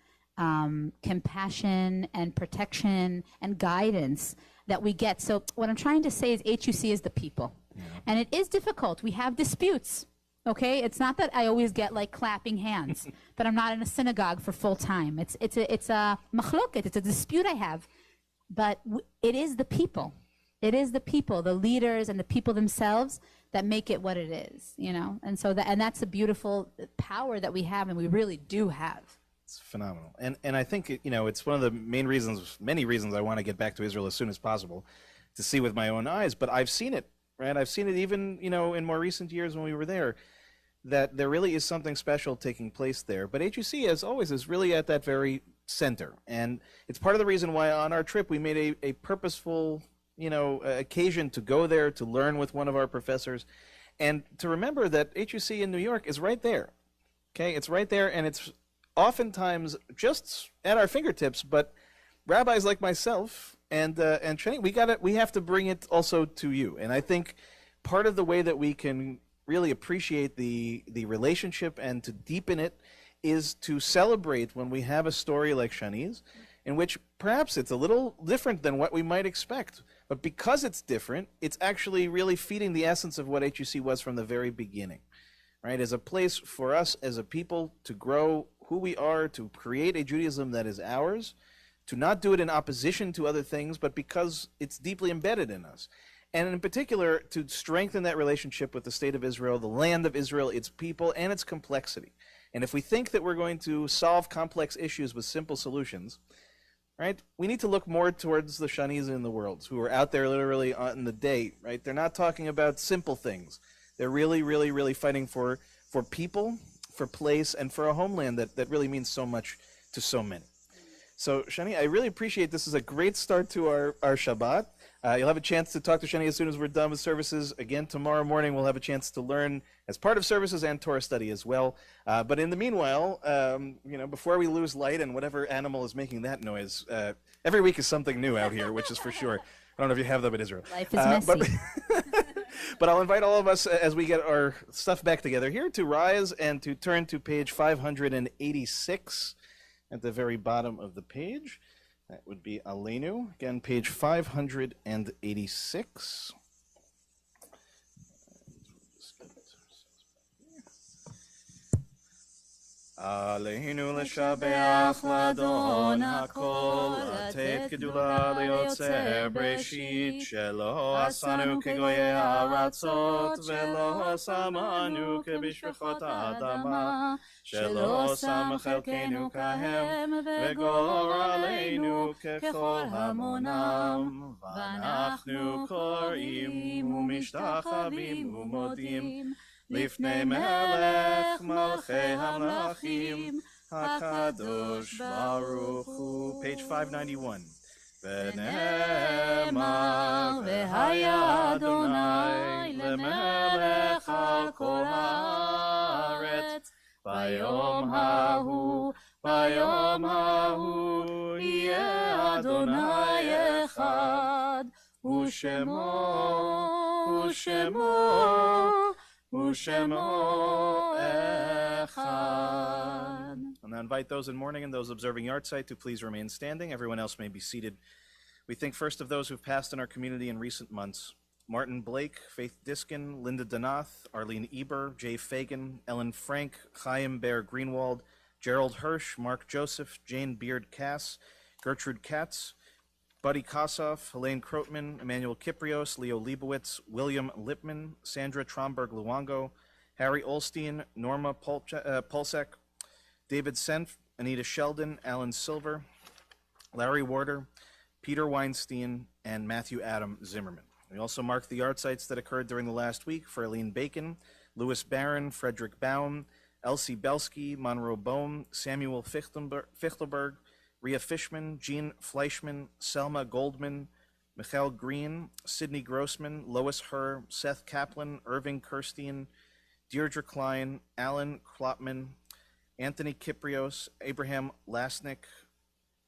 compassion and protection and guidance that we get. So what I'm trying to say is HUC is the people. Yeah. And it is difficult. We have disputes, okay? It's not that I always get like clapping hands, but I'm not in a synagogue for full time. It's a machloket, it's a dispute I have. But it is the people. It is the people, the leaders and the people themselves that make it what it is, you know? And so that's a beautiful power that we have, and we really do have. It's phenomenal. And I think, it's one of the many reasons I want to get back to Israel as soon as possible to see with my own eyes. But I've seen it, right? I've seen it even, in more recent years when we were there, that there really is something special taking place there. But HUC, as always, is really at that very center. And it's part of the reason why on our trip we made a purposeful, occasion to go there, to learn with one of our professors, and to remember that HUC in New York is right there. Okay? It's right there, and it's oftentimes just at our fingertips, but rabbis like myself and Shani, we have to bring it also to you. And I think part of the way that we can really appreciate the relationship and to deepen it is to celebrate when we have a story like Shani's, in which perhaps it's a little different than what we might expect. But because it's different, it's actually really feeding the essence of what HUC was from the very beginning, right? As a place for us as a people to grow who we are, to create a Judaism that is ours, to not do it in opposition to other things, but because it's deeply embedded in us. And in particular, to strengthen that relationship with the state of Israel, the land of Israel, its people, and its complexity. And if we think that we're going to solve complex issues with simple solutions, right, we need to look more towards the Shanis in the world, who are out there literally on the day, right? They're not talking about simple things. They're really, really, really fighting for people, for place, and for a homeland that really means so much to so many. So, Shani, I really appreciate this. Is a great start to our Shabbat. You'll have a chance to talk to Shani as soon as we're done with services. Again, tomorrow morning we'll have a chance to learn as part of services and Torah study as well. But in the meanwhile, before we lose light and whatever animal is making that noise, every week is something new out here, which is for sure. I don't know if you have them in Israel. Life is messy. But I'll invite all of us, as we get our stuff back together here, to rise and to turn to page 586 at the very bottom of the page. That would be Aleinu. Again, page 586. Aleinu l'shabeach l'adon hakol, לתת גדולה ליוצר בראשית, שלא עשנו כגויי הארצות, ולא שמנו כבשפחות האדמה, שלא שם חלקנו כהם, וגורלנו ככל המונם, ואנחנו קוראים ומשתחווים ומודים, לפני מלך מלכי המלכים, הקדוש ברוך הוא. Page 591. ונאמר, והיה אדוני למלך על כל הארץ, ביום ההוא יהיה אדוני אחד, ושמו echad. I'll now invite those in mourning and those observing yahrzeit to please remain standing. Everyone else may be seated. We think first of those who've passed in our community in recent months. Martin Blake, Faith Diskin, Linda Donath, Arlene Eber, Jay Fagan, Ellen Frank, Chaim Bear Greenwald, Gerald Hirsch, Mark Joseph, Jane Beard Cass, Gertrude Katz, Buddy Kossoff, Helene Krotman, Emmanuel Kiprios, Leo Leibowitz, William Lipman, Sandra Tromberg-Luongo, Harry Olstein, Norma Polsek, David Senf, Anita Sheldon, Alan Silver, Larry Warder, Peter Weinstein, and Matthew Adam Zimmerman. We also mark the yahrzeits that occurred during the last week for Eileen Bacon, Louis Barron, Frederick Baum, Elsie Belsky, Monroe Bohm, Samuel Fichtelberg, Ria Fishman, Jean Fleischman, Selma Goldman, Michael Green, Sidney Grossman, Lois Herr, Seth Kaplan, Irving Kirstein, Deirdre Klein, Alan Klopman, Anthony Kiprios, Abraham Lasnik,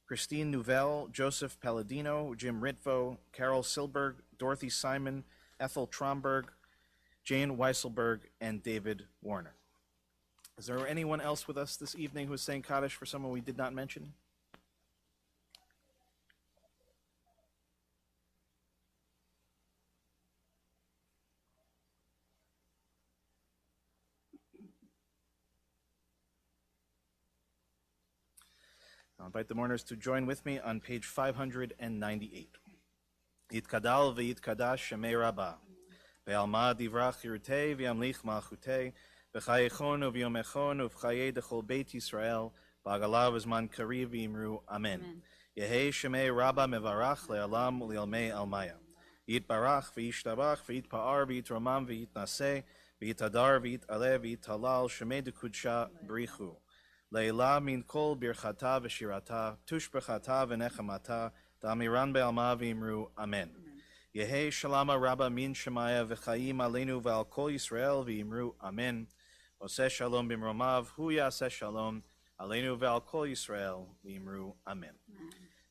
Christine Nouvelle, Joseph Palladino, Jim Ritvo, Carol Silberg, Dorothy Simon, Ethel Tromberg, Jane Weisselberg, and David Warner. Is there anyone else with us this evening who is saying Kaddish for someone we did not mention? I'll invite the mourners to join with me on page 598. Yitkadal v'yitkadash shemei Rabbah, ve'alma divrach yirutei v'yamlich malchutei, v'chayechon u'v'yomechon u'v'chayei dechol beit Yisrael, ba'agalav v'zman kariv v'imru Amen. Yehei shemei Rabbah mevarach le'alam u'li'almei almaya. Yitbarach v'yishtabach v'yitpa'ar v'yitromam v'yitnaseh, v'yitadar v'yitaleh v'yitalal shemei dekudsha b'richu. Leila min kol birchata v'shirata, tushbechata v'nechamata, da'amiran be'alma v'imru Amen. Yehi shalama rabba min shemaya v'chayim aleinu v'al kol Yisrael v'imru Amen. Oseh shalom b'mromav, hu yaseh shalom, aleinu v'al kol Yisrael v'imru Amen.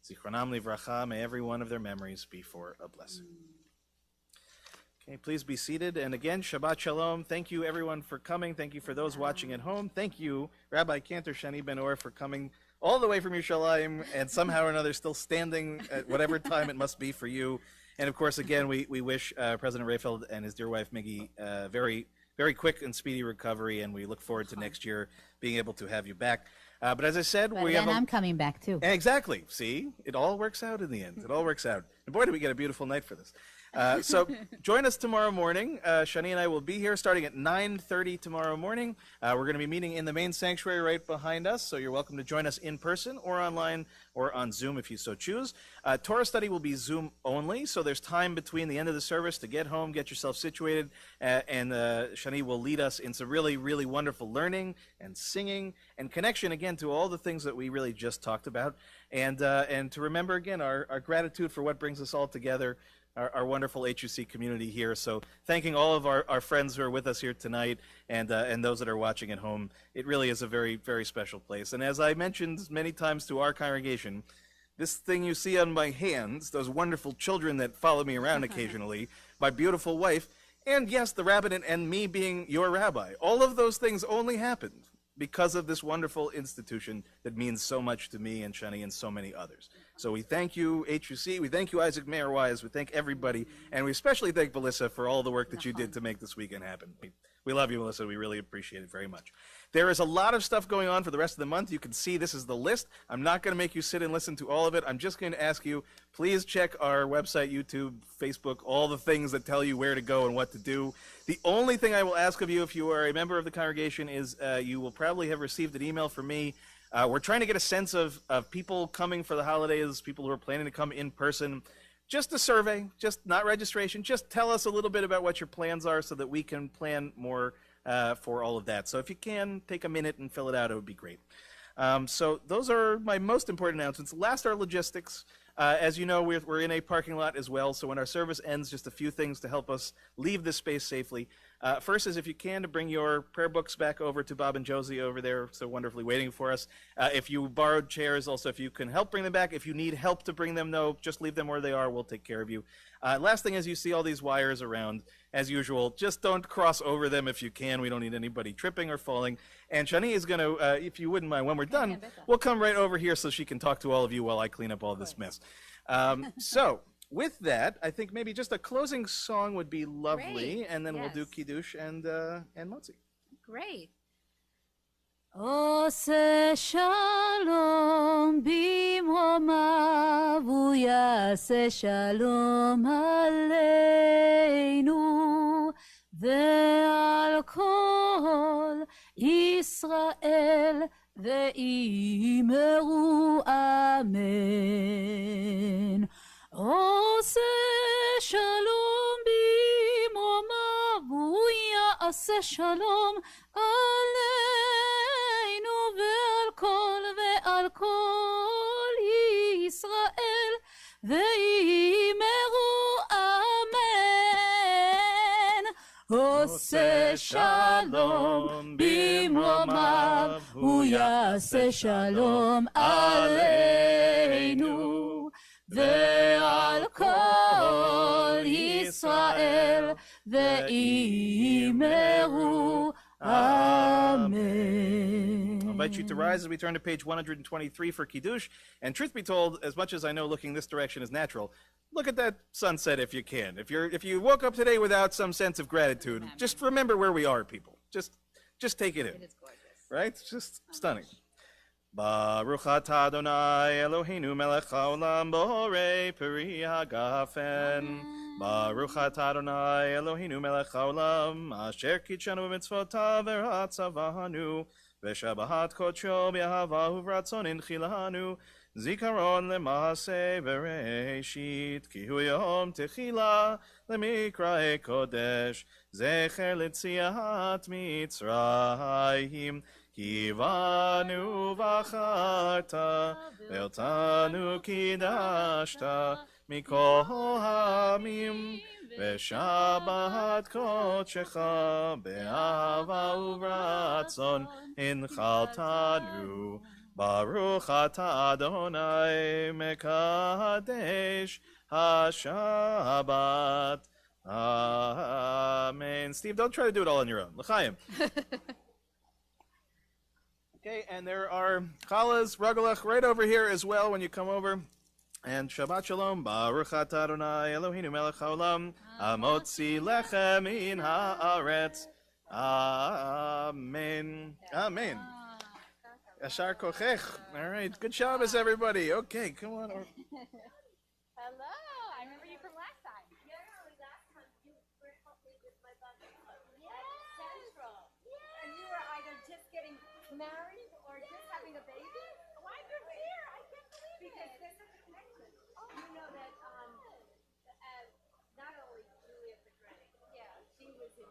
Zichronam livracha, may every one of their memories be for a blessing. Okay, please be seated. And again, Shabbat Shalom. Thank you, everyone, for coming. Thank you for those watching at home. Thank you, Rabbi Cantor Shani Ben-Or, for coming all the way from Yerushalayim and somehow or another still standing at whatever time it must be for you. And, of course, again, we wish President Rayfeld and his dear wife, Miggy, very, very quick and speedy recovery, and we look forward to next year being able to have you back. But as I said, I'm coming back, too. Exactly. See? It all works out in the end. It all works out. And boy, did we get a beautiful night for this. So join us tomorrow morning. Shani and I will be here starting at 9:30 tomorrow morning. We're going to be meeting in the main sanctuary right behind us, so you're welcome to join us in person or online or on Zoom if you so choose. Torah study will be Zoom only, so there's time between the end of the service to get home, get yourself situated, and Shani will lead us in some really, really wonderful learning and singing and connection, again, to all the things that we really just talked about, and to remember, again, our gratitude for what brings us all together, our wonderful HUC community here. So thanking all of our friends who are with us here tonight and those that are watching at home. It really is a very, very special place. And as I mentioned many times to our congregation, this thing you see on my hands, those wonderful children that follow me around occasionally, my beautiful wife, and yes, the rabbinate and me being your rabbi, all of those things only happened because of this wonderful institution that means so much to me and Shani and so many others. So we thank you, HUC, we thank you, Isaac Mayer Wise, we thank everybody, and we especially thank Melissa for all the work that you did to make this weekend happen. We love you, Melissa. We really appreciate it very much. There is a lot of stuff going on for the rest of the month. You can see this is the list. I'm not going to make you sit and listen to all of it. I'm just going to ask you, please check our website, YouTube, Facebook, all the things that tell you where to go and what to do. The only thing I will ask of you, if you are a member of the congregation, is you will probably have received an email from me. We're trying to get a sense of people coming for the holidays, people who are planning to come in person. Just a survey, just not registration. Just tell us a little bit about what your plans are so that we can plan more for all of that. So if you can, take a minute and fill it out. It would be great. So those are my most important announcements. Last are logistics. As you know, we're in a parking lot as well, so when our service ends, just a few things to help us leave this space safely. First is, if you can, to bring your prayer books back over to Bob and Josie over there, so wonderfully waiting for us. If you borrowed chairs, also, if you can help bring them back. If you need help to bring them, no, just leave them where they are. We'll take care of you. Last thing is, you see all these wires around. As usual, just don't cross over them if you can. We don't need anybody tripping or falling. And Shani is going to, if you wouldn't mind, when we're done, we'll come right over here so she can talk to all of you while I clean up all this mess. So, with that, I think maybe just a closing song would be lovely, Great. and then we'll do Yes. Kiddush and Motzi. Great. עושה שלום במרומיו, הוא יעשה שלום עלינו, ועל כל ישראל ואמרו אמן. עושה שלום במרומיו, הוא יעשה שלום עלינו, ועל כל ישראל ואמרו עושה שלום במרומיו, הוא יעשה שלום עלינו ועל כל ישראל ואמרו Amen. I invite you to rise as we turn to page 123 for Kiddush. And truth be told, as much as I know looking this direction is natural, look at that sunset if you can. If you woke up today without some sense of gratitude, just remember where we are, people. Just take it in. It is gorgeous. Right? It's just stunning. Baruch atah Adonai Eloheinu melech haolam borei peri hagafen. Baruch atah Adonai Eloheinu melech haolam asher kitshanu b'mitzvotav v'ratzavanu v'shabahat kodsho b'ahava uvratzon inchilanu zikaron lema'aseh bereshit ki hu yom techila lemikrae kodesh zecher letziat mitzrayim Kivanu v'acharta, ve'otanu kidashta, mikol ha'amim, ve'shabat kodshecha, be'ahava uvratzon, inchaltanu. Baruch atah Adonai mekadesh ha-shabbat. Amen. Steve, don't try to do it all on your own. L'chaim. Okay, and there are challahs, ragalach, right over here as well when you come over. And Shabbat Shalom, Baruch atah Adonai Eloheinu melech haolam, amotzi lechem min haaretz. Amen. Amen. Yashar kochech. All right, good Shabbos, everybody. Okay, come on. Hello, I remember you from last time. Yeah, last time you were helping me with my bucket Central. Yeah. And you were either just getting married or just having a baby. Why you're here? I can't believe Because it. this is a connection. You know that not only Julia Pedretti, she was in